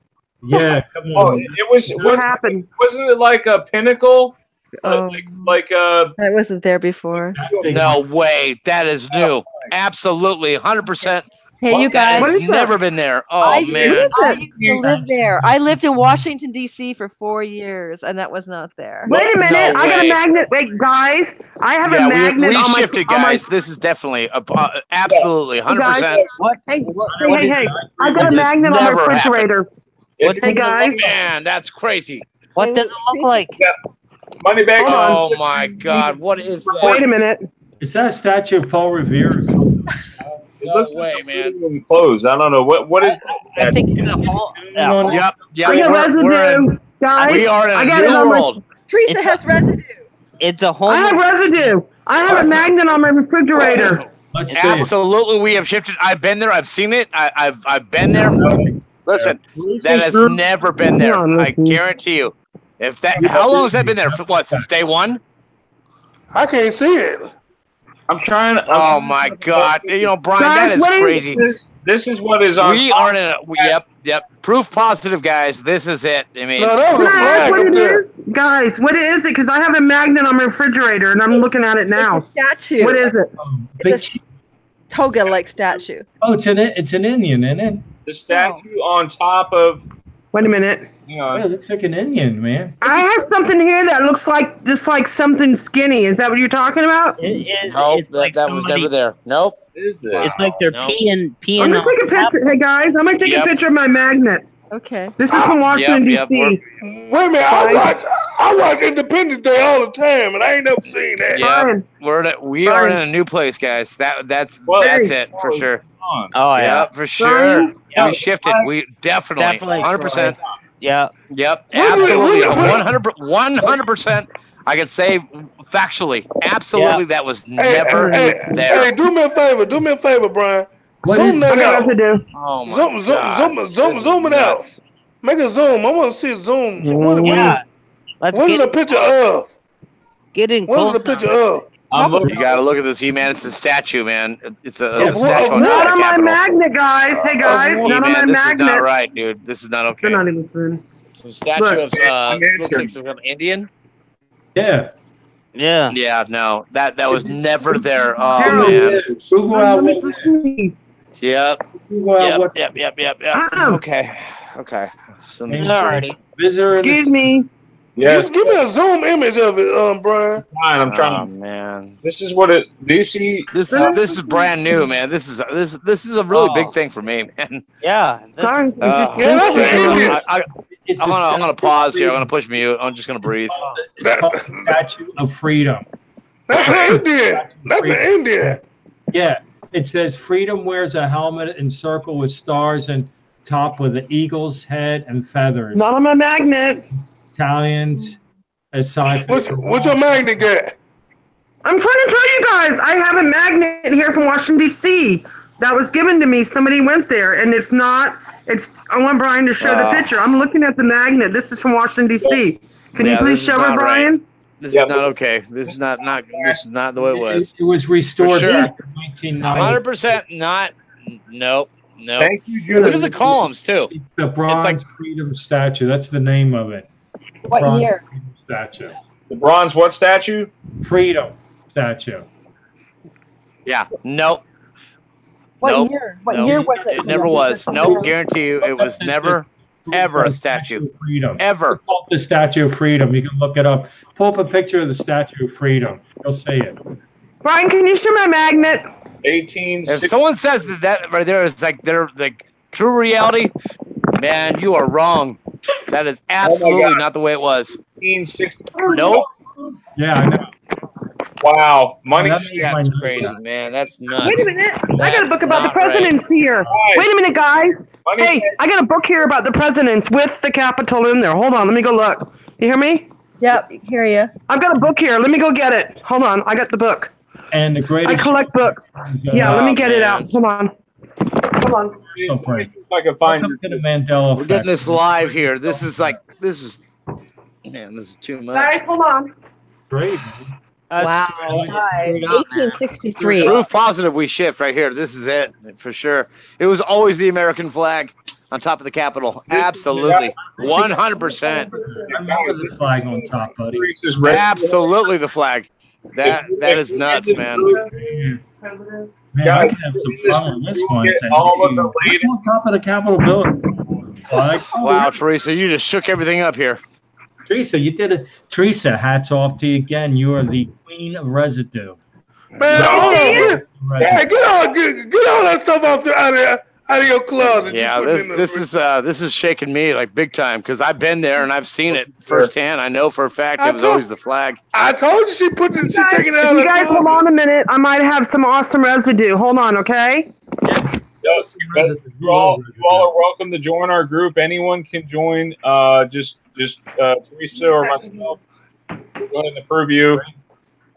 Yeah, come on. Oh, it was. What happened? Wasn't it like a pinnacle? That wasn't there before. No way. That is new. Absolutely, 100%. Hey, you guys. That has never been there. Oh, I man. used to live there. I lived in Washington, D.C. for 4 years, and that was not there. Wait a minute. No I got a way. magnet. Wait, guys. I have a magnet we on my... shifted, guys. This is definitely, absolutely, 100%. Hey. I got a magnet on my refrigerator. Hey, guys. Man, that's crazy. What does it look like? Money bags. Oh, my God. What is that? Wait a minute. Is that a statue of Paul Revere or something? No way, man. Closed. I don't know what is. I think the whole. Yep. I got residue, guys. We are in I a got it new on my... world. Teresa has residue. It's a whole. I have residue. I have a magnet on my refrigerator. Absolutely, we have shifted. I've been there. I've seen it. I've been there. Listen, that has never been there. I guarantee you. If that, how long has that been there? For what, since day one? I can't see it. I'm trying. Oh my God! You know, Brian, that is crazy. This is what is on. We are in a. Yep. Proof positive, guys. This is it. I mean, guys, what is it? Because I have a magnet on my refrigerator, and I'm looking at it now. It's a statue. What is it? toga-like statue. Oh, it's an Indian, isn't it? The statue on top of. Wait a minute. Hang on. Yeah, it looks like an Indian, man. I have something here that looks like just like something skinny. Is that what you're talking about? Nope, that was never there. Nope. What is this? It's like they're peeing I'm gonna take a picture. Hey guys, I'm gonna take a picture of my magnet. Okay. This is from Washington D.C. Wait a minute, I watch Independence Day all the time, and I ain't never seen that. Yeah, we are in a new place, guys. That's it for sure. Oh yeah, for sure. Yeah, we shifted. We definitely 100%. Yeah. Yep. Absolutely. 100%. I can say factually, absolutely, that was never there. Hey, do me a favor, Brian. Zoom that out. Oh my Zoom it out. Make a zoom. I want to see a zoom. Let's what is the picture of? Get in What is the picture of? You gotta look at this, man. It's a statue, man. It's a statue. Not on my magnet, guys. Hey guys, not on my this magnet. is not right, dude. This is not okay. They're not even true. Some statue of looks like some Indian. Yeah. Yeah. Yeah. No, that was never there. Oh Harold, man. Google out what Yep. Yep. Okay. So, Alrighty. Visitor. Excuse me. Yes. Give me a zoom image of it, Brian. Fine, I'm trying. Oh man. This is what it. Do you see? This is brand new, man. This is a really big thing for me, man. Yeah. Sorry. that's an Indian. I'm gonna pause here. I'm gonna push mute. I'm just gonna breathe. It's called the Statue of Freedom. That's an Indian. That's an Indian. Yeah. It says freedom wears a helmet encircled with stars and top with an eagle's head and feathers. Not on my magnet. Italians aside. What's your magnet got? I'm trying to tell you guys, I have a magnet here from Washington D.C. that was given to me. Somebody went there, and it's not. I want Brian to show the picture. I'm looking at the magnet. This is from Washington D.C. Can you please show it, Brian? Right. This is not okay. This is not. This is not the way it was. It was restored sure. back in 1990. 100% not. Nope. Thank you, Julie. Look at the columns too. It's the Bronze Freedom Statue. That's the name of it. What Bronze year? Freedom Statue. The bronze what statue? Freedom Statue. Yeah. Nope. What year? What year was it? It never was. Nope. Guarantee you, it was never, ever a statue. Freedom. Ever. It's called the Statue of Freedom. You can look it up. Pull up a picture of the Statue of Freedom. You'll see it. Brian, can you show my magnet? 18. If someone says that right there is like they're like true reality, man, you are wrong. That is absolutely not the way it was. 1860. Nope. Yeah, I know. Wow. Money. That's crazy, man. That's nuts. Wait a minute. I got a book about the presidents here. Wait a minute, guys. Hey, I got a book here about the presidents with the capital in there. Hold on. Let me go look. You hear me? Yep, hear you. I've got a book here. Let me go get it. Hold on. I got the book. And the greatest. I collect books. Yeah, let me get it out. Hold on. Hold on. So great. I can find Welcome to the Mandela Effect. We're getting this live here. This is too much. Guys, hold on. Great. Wow. Guys, 1863. Proof positive we shift right here. This is it for sure. It was always the American flag on top of the Capitol. Absolutely. 100%. I remember the flag on top, buddy. Absolutely the flag. That is nuts, man. Man, I can have some fun on this one. What's on top of the Capitol building? Flag? Wow, Teresa, you just shook everything up here. Teresa, you did it. Teresa, hats off to you again. You are the queen of residue. Man, get all that stuff out of your closet. Yeah, this is shaking me like big time because I've been there and I've seen it firsthand. I know for a fact it was always the flag. I told you she taking it out. You guys, hold on a minute. I might have some awesome residue. Hold on, okay? Yes, you all are welcome to join our group. Anyone can join. Just Teresa or myself. We'll go ahead and approve you.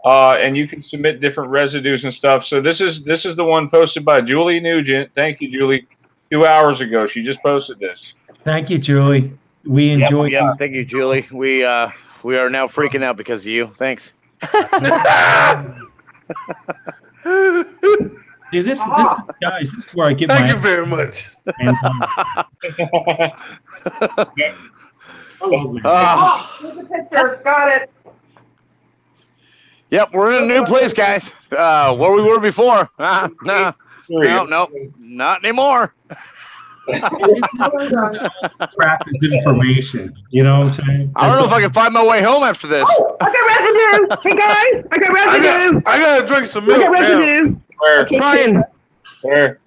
And you can submit different residues and stuff. So this is the one posted by Julie Nugent. Thank you, Julie. 2 hours ago, she just posted this. Thank you, Julie. We enjoyed. Yeah, thank you, Julie. We are now freaking out because of you. Thanks. See, this guys, this is where I get Thank you very much. Got it. Yep, we're in a new place, guys. Where we were before. Nah. no, not anymore. Crap is information. You know what I'm saying? I don't know if I can find my way home after this. Oh, I got residue. Hey guys, I got residue. I gotta drink some I milk got now. residue. Where? Okay, Brian, Where?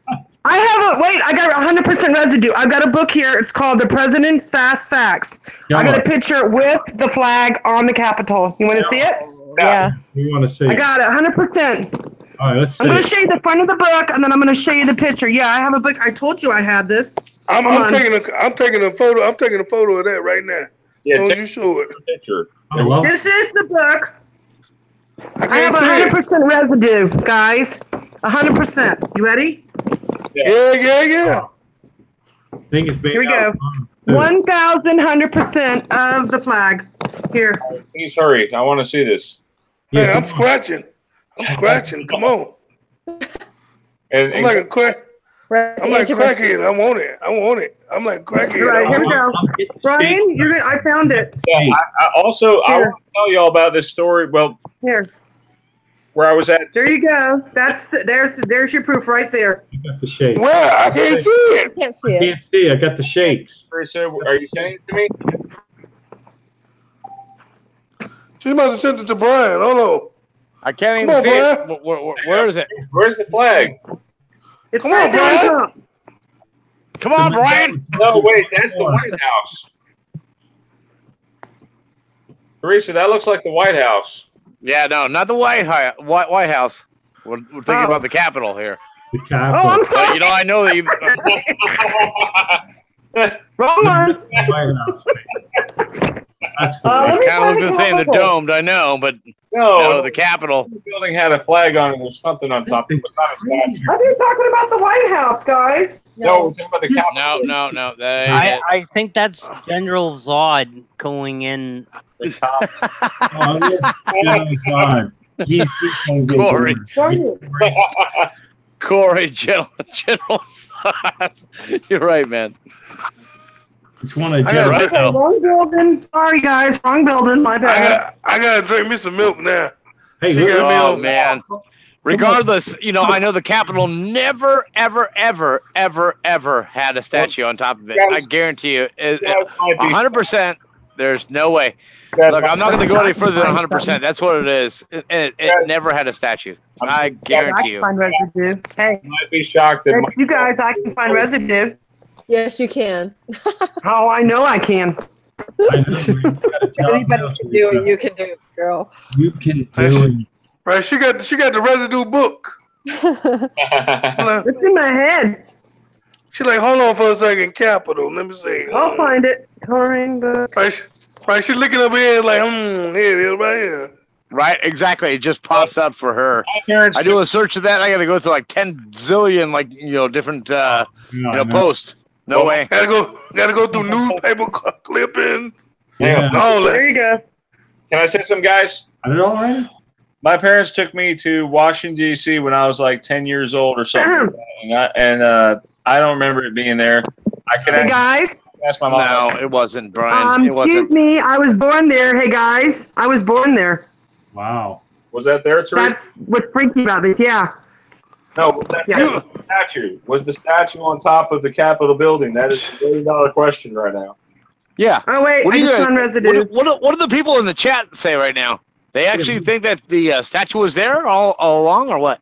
I have a wait. I got 100% residue. I got a book here. It's called The President's Fast Facts. I got a picture with the flag on the Capitol. You want to see it? Yeah. You want to see? I got it 100%. All right, let's see. I'm going to show you the front of the book, and then I'm going to show you the picture. Yeah, I have a book. I told you I had this. I'm taking a photo. I'm taking a photo of that right now. Yeah, Don't you show it? Picture. Oh, well, This is the book. I have can't see 100% residue, guys. 100%. You ready? Yeah. thing is made Here we out go. of- 1,100% of the flag. Here. Please hurry. I want to see this. Hey, Yeah, I'm scratching. Come on. And, I'm like a crack. Right at I'm the like edge of our- crackhead. I want it. I'm like crackhead. All right, here we go. I'm getting Brian, I found it. yeah, I also I want to tell y'all about this story. Well, Here. where I was at. There you go. There's your proof right there. I got the shakes. Where? I can't see it. Can't see I it. can't see. I got the shakes. Teresa, are you sending it to me? She must have sent it to Brian. Hold on. I can't Come even on, see it. Brian. Where is it? Where's the flag? It's Come right on, there on Brian. top. Come on, Brian. No, wait, that's the White House. Teresa, that looks like the White House. Yeah, no, not the White House. We're thinking about the Capitol here. The Capitol. Oh, I'm But, sorry. you know, I know that you. Wrong one. White House. That's the Let me Kind of find looking the same. The Capitol. domed, I know, but No, no, the Capitol. the building had a flag on it. There's something on top. It was not a statue. I think you're talking about the White House, guys. No, we're talking about the Capitol. No. That ain't I think that's General Zod going in the top. Oh, God. He's Corey. Right. Corey, General. You're right, man. It's one of I got Right now. Wrong building. Sorry, guys. Wrong building. My bad. I gotta drink me some milk now. Hey, She look, got me Oh on. man. Regardless, you know, I know the Capitol never, ever had a statue on top of it. I guarantee you, 100%. There's no way. Look, I'm not going to go any further than 100%. That's what it is. It never had a statue. I I guarantee can you. find residue. Hey, Might be shocked that you guys, I can find residue. Yes, you can. Oh, I know I can. I know, you got a job Anybody now, can do Teresa. it. You can do it, girl. You can do it. Right, she got the residue book. It's in my head. She like, hold on for a second, Capital. Let me see. I'll find it. Coloring book. Right, she's looking up here like, here it is, right here. Right? Exactly. It just pops up for her. my parents I do a search of that. I got to go through like 10 zillion, like, you know, different, posts. No way. Gotta go through newspaper clippings. Yeah. All There that. you go. Can I say something, guys? I know, right? My parents took me to Washington, D.C. when I was like 10 years old or something. I don't remember it being there. I can Hey guys. ask my mom. No, it wasn't, Brian. It Excuse wasn't. me. I was born there. Hey guys. I was born there. Wow. Was that there, Teresa? That's what's freaky about this. Yeah. No, was that Yeah. the statue? Was the statue on top of the Capitol building? That is the $1 million question right now. Yeah. Oh wait, What I do you just guys- found residue. What do the people in the chat say right now? They actually think that the statue was there all along, or what?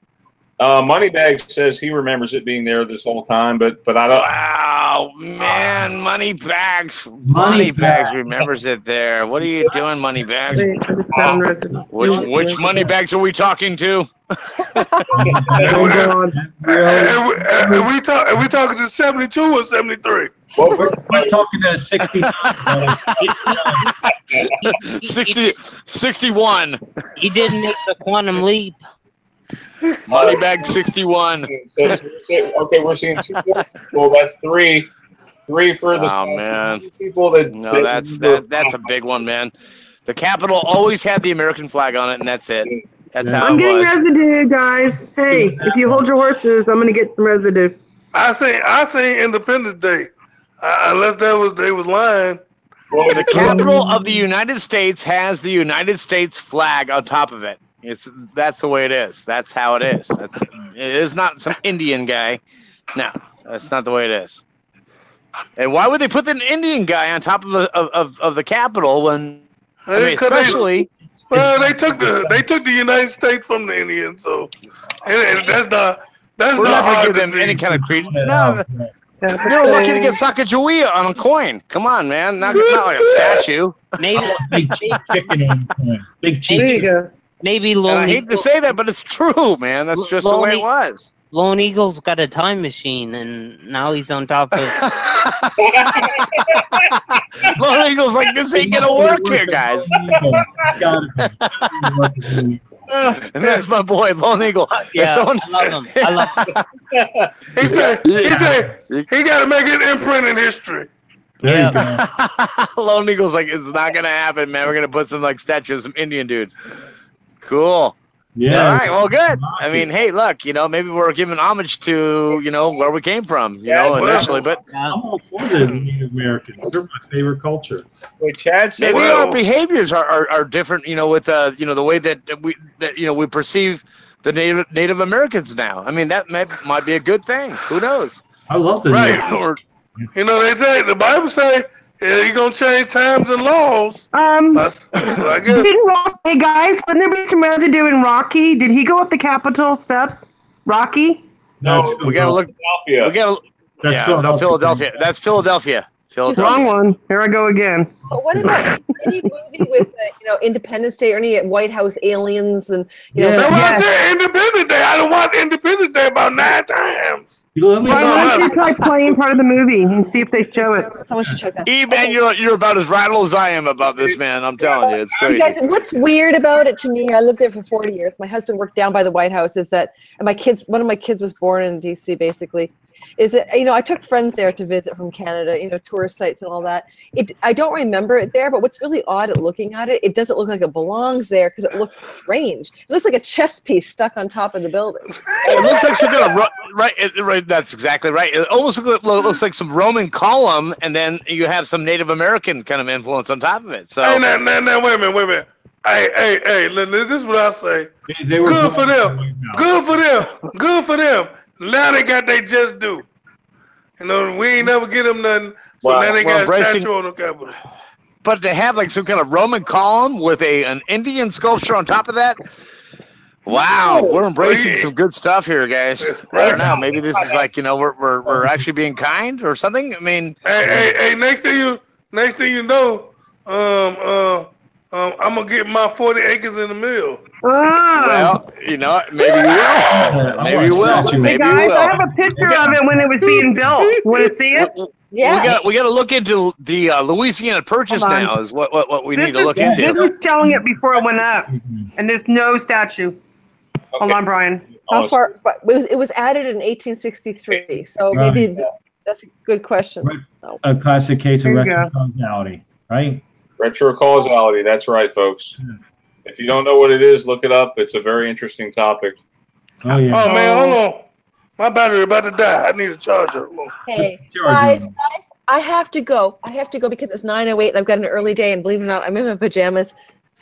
Moneybag says he remembers it being there this whole time, but I don't. Wow, man, Moneybags Moneybags. remembers it there. What are you doing, Moneybags? Wait, I just found residue. Which Moneybags are we talking to? Oh God. And we talking to 72 or 73? We're talking to 60. 61. He didn't make the quantum leap. Moneybag 61. Okay, we're seeing two. Well, that's three. Three for the Oh, man. people that. No, that's a big one, man. The Capitol always had the American flag on it, and that's it. That's how I'm it getting was. residue, guys. Hey, if you hold your horses, I'm gonna get some residue. I seen Independence Day. Unless they was lying. The Capitol of the United States has the United States flag on top of it. That's the way it is. That's how it is. It is not some Indian guy. No, that's not the way it is. And why would they put an Indian guy on top of the Capitol when? I mean, especially. Well, they took the United States from the Indians, so and that's not hard to them see. any kind of credence. No, they're lucky to get Sacagawea on a coin. Come on, man, not like a statue. Maybe Big cheap chicken on the coin. Big cheap There you chicken. go. maybe And Lone I hate Eagle, to say that, but it's true, man. That's just the way it was. Lone Eagle's got a time machine, and now he's on top of. Lone Eagle's like, this ain't gonna work here, guys. And that's my boy, Lone Eagle. Yeah, Someone... I love him. I love him. He said he got to make an imprint in history. There you go. Lone Eagle's like, it's not gonna happen, man. We're gonna put some like statues of some Indian dudes. Cool. Yeah. All right. Well, good. I mean, hey, look, maybe we're giving homage to, where we came from, initially, but I'm all for the Native Americans. They're my favorite culture. Wait, Chad said maybe our behaviors are different, with the way that we perceive the Native Americans now. I mean, that might be a good thing. Who knows? I love the Right. They say the Bible say you're gonna change times and laws. I guess. Hey guys, wouldn't there be some residue in Rocky? Did he go up the Capitol steps? Rocky? No, we gotta look. Philadelphia. We gotta. That's Philadelphia. That's Philadelphia. Wrong one. Here I go again. But what about any movie with Independence Day or any White House aliens and That's why I said Independence Day. I don't watch Independence Day about 9 times. Why don't you try playing part of the movie and see if they show it? Someone should check that. Man, you're about as rattled as I am about this, man. I'm telling you, it's crazy. You guys, what's weird about it to me? I lived there for 40 years. My husband worked down by the White House. Is that and one of my kids was born in D.C. basically. Is it I took friends there to visit from Canada, tourist sites and all that. I don't remember it there, but what's really odd at looking at it, it doesn't look like it belongs there because it looks strange. It looks like a chess piece stuck on top of the building. It looks like some kind of right. That's exactly right. It almost looks like some Roman column, and then you have some Native American kind of influence on top of it. So Hey, now, wait a minute. Hey, this is what I say. Good for them. Good for them. Now they got they just do. We ain't never get them nothing. So now they got a statue on the Capitol. But to have like some kind of Roman column with an Indian sculpture on top of that. Wow, we're embracing some good stuff here, guys. I don't know. Maybe this is like we're actually being kind or something. I mean, hey. Next thing you know, I'm gonna get my 40 acres in the mill. Well, maybe you will. Maybe you will. Hey Maybe guys, you will. I have a picture of it when it was being built. Want to see it? Yeah. We got to look into the Louisiana Purchase now. Is what we need to look into. This was telling it before it went up, and there's no statue. Hold on, Brian. How far? But it was added in 1863, so maybe that's a good question. A classic case of There you go. retrocausality, right? Retrocausality. That's right, folks. If you don't know what it is, look it up. It's a very interesting topic. Oh yeah. Oh man, hold on. My battery about to die. I need a charger. Hey, guys, I have to go. Because it's 9:08 and I've got an early day. And believe it or not, I'm in my pajamas.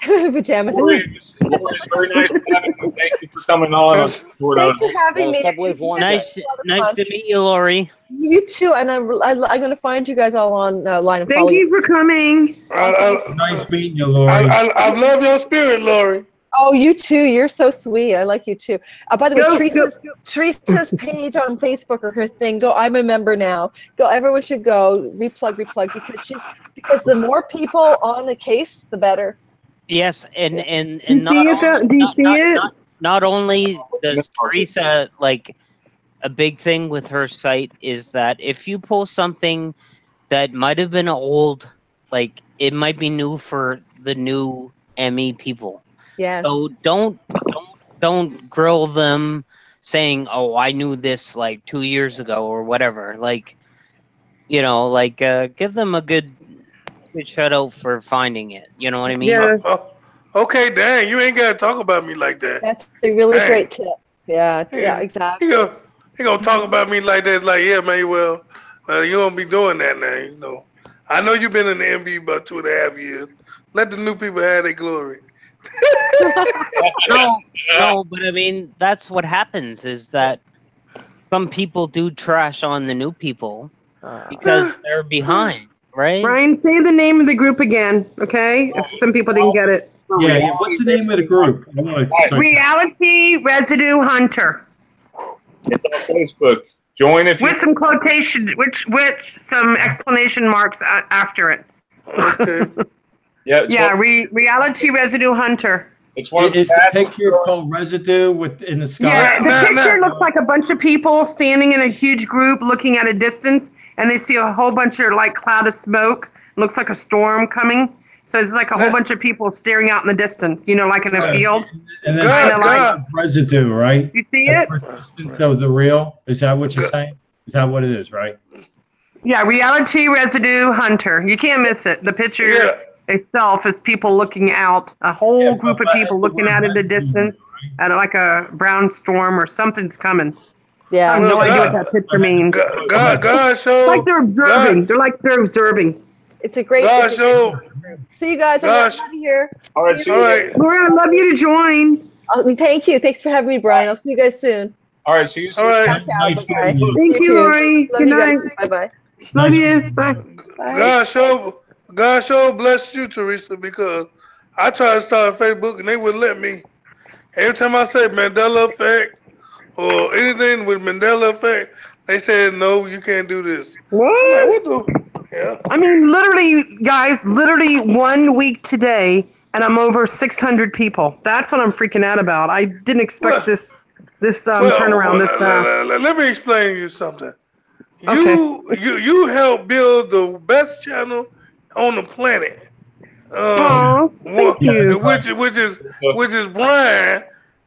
It's very nice having you. Thank you for coming on. Thanks for having me. Nice to meet you, Lori. You too, and I'm going to find you guys all online. And Thank you for coming. Nice meeting you, Lori. I love your spirit, Lori. Oh, you too. You're so sweet. I like you too. By the way, Teresa's page on Facebook or her thing. Go. I'm a member now. Go. Everyone should go. Replug because the more people on the case, the better. Yes, and not only does Teresa a big thing with her site is that if you post something that might have been old, it might be new for the new ME people. Yes. So don't grill them saying, "Oh, I knew this 2 years ago" or whatever. Give them a good shout out for finding it. You know what I mean? Yeah. Okay, dang, you ain't gotta talk about me like that. That's a really great tip. Yeah, exactly. He gonna talk about me like that. It's like, yeah, man, well, you don't be doing that now, I know you've been in the MB about 2.5 years. Let the new people have their glory. No, but I mean, that's what happens is that some people do trash on the new people because they're behind, right? Brian, say the name of the group again, okay? If some people didn't get it. Yeah. What's the name of the group? I wanna- Reality Residue Hunter. It's on Facebook. Join if you. With some quotation, which some exclamation marks after it. Okay. Yeah. Reality Residue Hunter. It's one of Is the the fastest picture called Residue in the sky? Yeah, the picture looks like a bunch of people standing in a huge group looking at a distance, and they see a whole bunch of like cloud of smoke. Looks like a storm coming. So it's like a whole bunch of people staring out in the distance, like in a field. And then Kinda like Residue, right? You see it? So the real? Is that what you're saying? Is that what it is, right? Yeah, Reality Residue Hunter. You can't miss it. The picture itself is people looking out, a whole group of people looking out in the distance at like a brown storm or something's coming. Yeah. I have no idea what that picture means. God show. Like they're observing. They're observing. It's a great. God show. See you guys. I'm out of here. All right. See you. Laura, I'd love you to join. Thank you. Thanks for having me, Brian. I'll see you guys soon. All right. See you soon. All right. Ciao, ciao. Bye-bye. Thank you, Lori. Love Good you guys. night. Bye-bye. Love you. Bye. God show bless you, Teresa, because I tried to start a Facebook and they wouldn't let me. Every time I say Mandela Effect or anything with Mandela Effect, they said, no, you can't do this. What? I'm like, what the? Yeah. I mean, literally, guys, 1 week today, and I'm over 600 people. That's what I'm freaking out about. I didn't expect this turnaround this fast. Let me explain to you something. Okay. You helped build the best channel on the planet. Thank you. Which is Brian,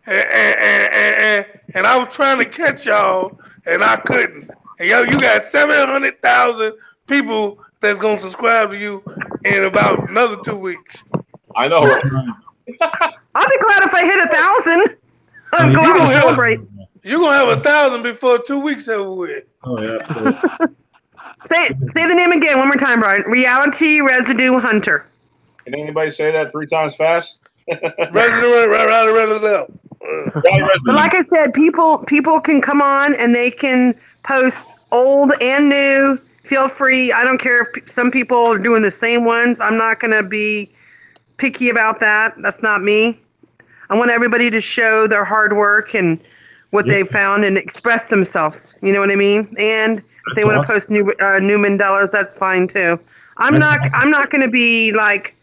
and I was trying to catch y'all, and I couldn't. And you got 700,000 people that's gonna subscribe to you in about another 2 weeks. I know. Right? I'll be glad if I hit 1,000. I'm You're going to gonna have- celebrate. You're gonna have 1,000 before 2 weeks over with. Oh, yeah. Say the name again one more time, Brian. Reality Residue Hunter. Can anybody say that 3 times fast? Resident. But like I said, people can come on and they can post old and new. Feel free. I don't care if some people are doing the same ones. I'm not going to be picky about that. That's not me. I want everybody to show their hard work and what they found and express themselves. You know what I mean? And if they want to post new Mandelas, that's fine too. I'm not going to be like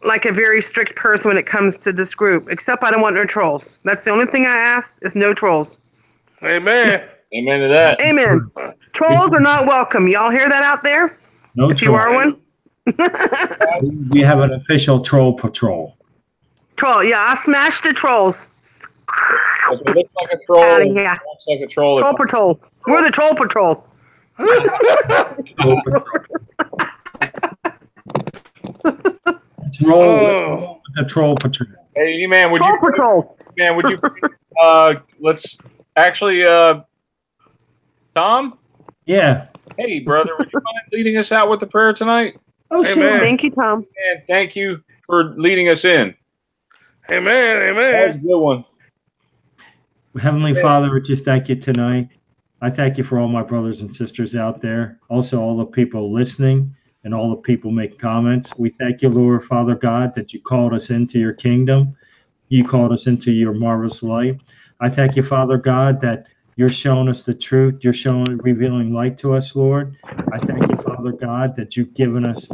a very strict person when it comes to this group, except I don't want no trolls. That's the only thing I ask is no trolls. Amen. Amen to that. Amen. Trolls are not welcome. Y'all hear that out there? No if you are one. We have an official troll patrol. Troll, yeah, I smashed the trolls. If it looks like a troll. Outta here. Looks like a troll. Troll patrol. We're the troll patrol. Roll with the troll patrol. Hey, man, would troll you? Patrol. Man, would you? Let's actually, Tom. Yeah. Hey, brother, would you mind leading us out with the prayer tonight? Oh, sure. Amen. Thank you, Tom. And thank you for leading us in. Amen. That was a good one. Heavenly Father, I just thank you tonight. I thank you for all my brothers and sisters out there. Also, all the people listening and all the people making comments. We thank you, Lord, Father God, that you called us into your kingdom. You called us into your marvelous light. I thank you, Father God, that you're showing us the truth. You're revealing light to us, Lord. I thank you, Father God, that you've given us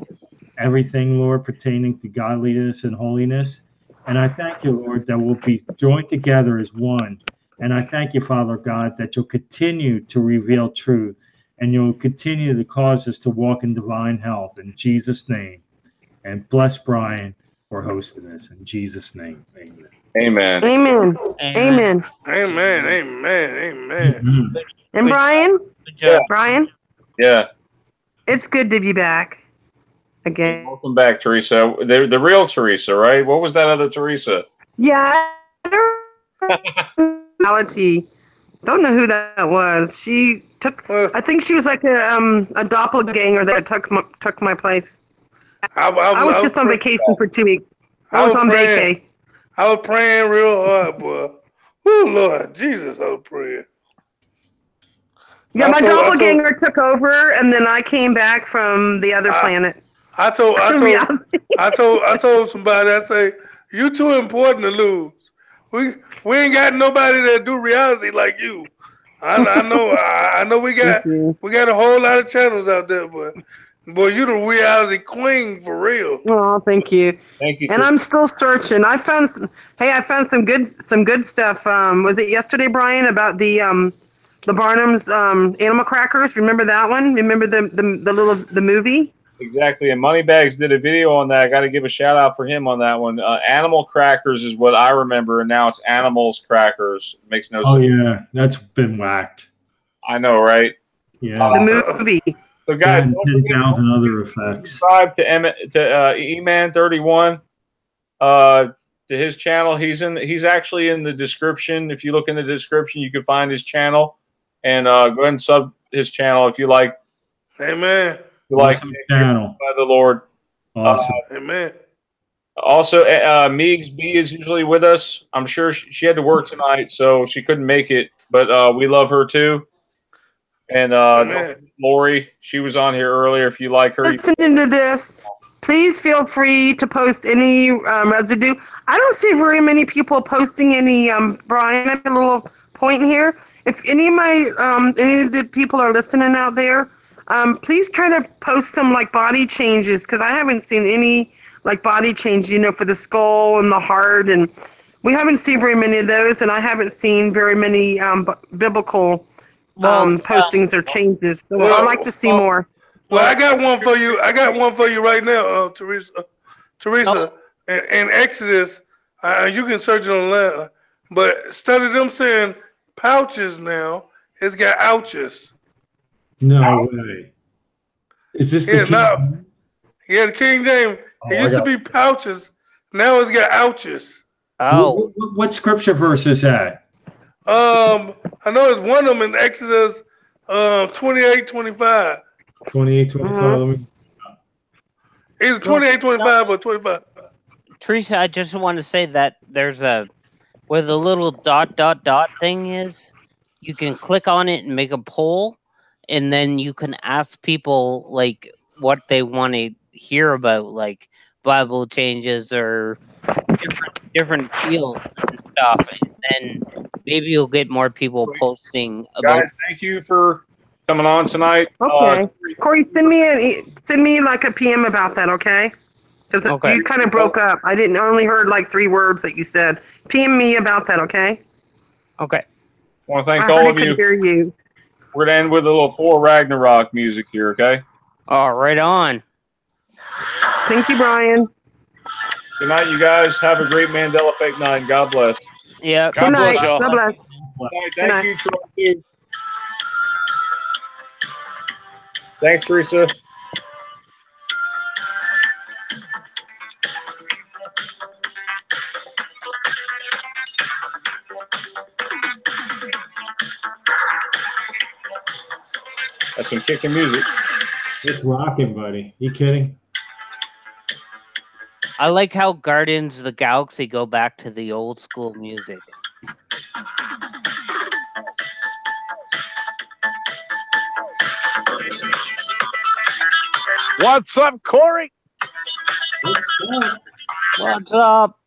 everything, Lord, pertaining to godliness and holiness. And I thank you, Lord, that we'll be joined together as one. And I thank you, Father God, that you'll continue to reveal truth and you'll continue to cause us to walk in divine health in Jesus' name. And bless Brian for hosting this in Jesus' name. Amen. Amen. Amen. Amen. Amen. Amen. And Brian? Yeah. Brian? Yeah. It's good to be back again. Welcome back, Teresa. The real Teresa, right? What was that other Teresa? Yeah. Reality. Don't know who that was. She took. I think she was like a doppelganger that took my place. I was just on vacation for 2 weeks. I was on vacay. I was praying real hard, boy. Oh Lord Jesus, I was praying. Yeah, my doppelganger took over, and then I came back from the other planet. I told somebody, I say, you too important to lose. We ain't got nobody that do reality like you. I know we got a whole lot of channels out there, but boy, you the reality queen for real. Oh, thank you. Thank you. And I'm still searching. I found some good stuff. Was it yesterday, Brian, about the Barnum's animal crackers? Remember that one? Remember the movie? Exactly. And Moneybags did a video on that. I got to give a shout out for him on that one. Animal crackers is what I remember, and now it's animals crackers. It makes no sense. Oh yeah, that's been whacked. I know, right? Yeah. The movie. So guys, 10,000 other effects. Subscribe to eman31 to his channel. He's actually in the description. If you look in the description, you can find his channel, and go ahead and sub his channel if you like. Amen. You like Awesome channel. by the Lord. Awesome. Amen. Also, Meegs B is usually with us. I'm sure she had to work tonight, so she couldn't make it. But we love her too. And Lori, she was on here earlier. If you like her, listening to this, please feel free to post any residue. I don't see very many people posting any. Brian, I have a little point here. If any of the people are listening out there, please try to post some like body changes, because I haven't seen any like body change, for the skull and the heart, and we haven't seen very many of those, and I haven't seen very many biblical postings or changes. So I'd like to see more. Well, I got one for you. I got one for you right now, Teresa. In Exodus, you can search it online, but instead of them saying pouches now, it's got ouches. No way. Is this the King? Yeah, the King James. It used to be pouches. Now it's got ouches. Oh. What scripture verse is that? I know it's one of them in Exodus 28:25. 28:25. Either 28:25 or 25. Teresa, I just want to say that there's where the little ... thing is, you can click on it and make a poll, and then you can ask people like what they want to hear about, like Bible changes or different fields and stuff, and then maybe you'll get more people posting about. Guys, thank you for coming on tonight. Okay, Corey, send me like a PM about that, okay? Because you kind of broke up. I only heard like 3 words that you said. PM me about that, okay? Okay. I want to thank all of you. Hear you. We're going to end with a little Thor Ragnarok music here, okay? Oh, right on. Thank you, Brian. Good night, you guys. Have a great Mandela Effect night. God bless. Yeah. Good night. God bless. Thank you, Troy. Thanks, Teresa. That's some kicking music. It's rocking, buddy. You kidding? I like how Guardians of the Galaxy go back to the old school music. What's up, Corey? What's up?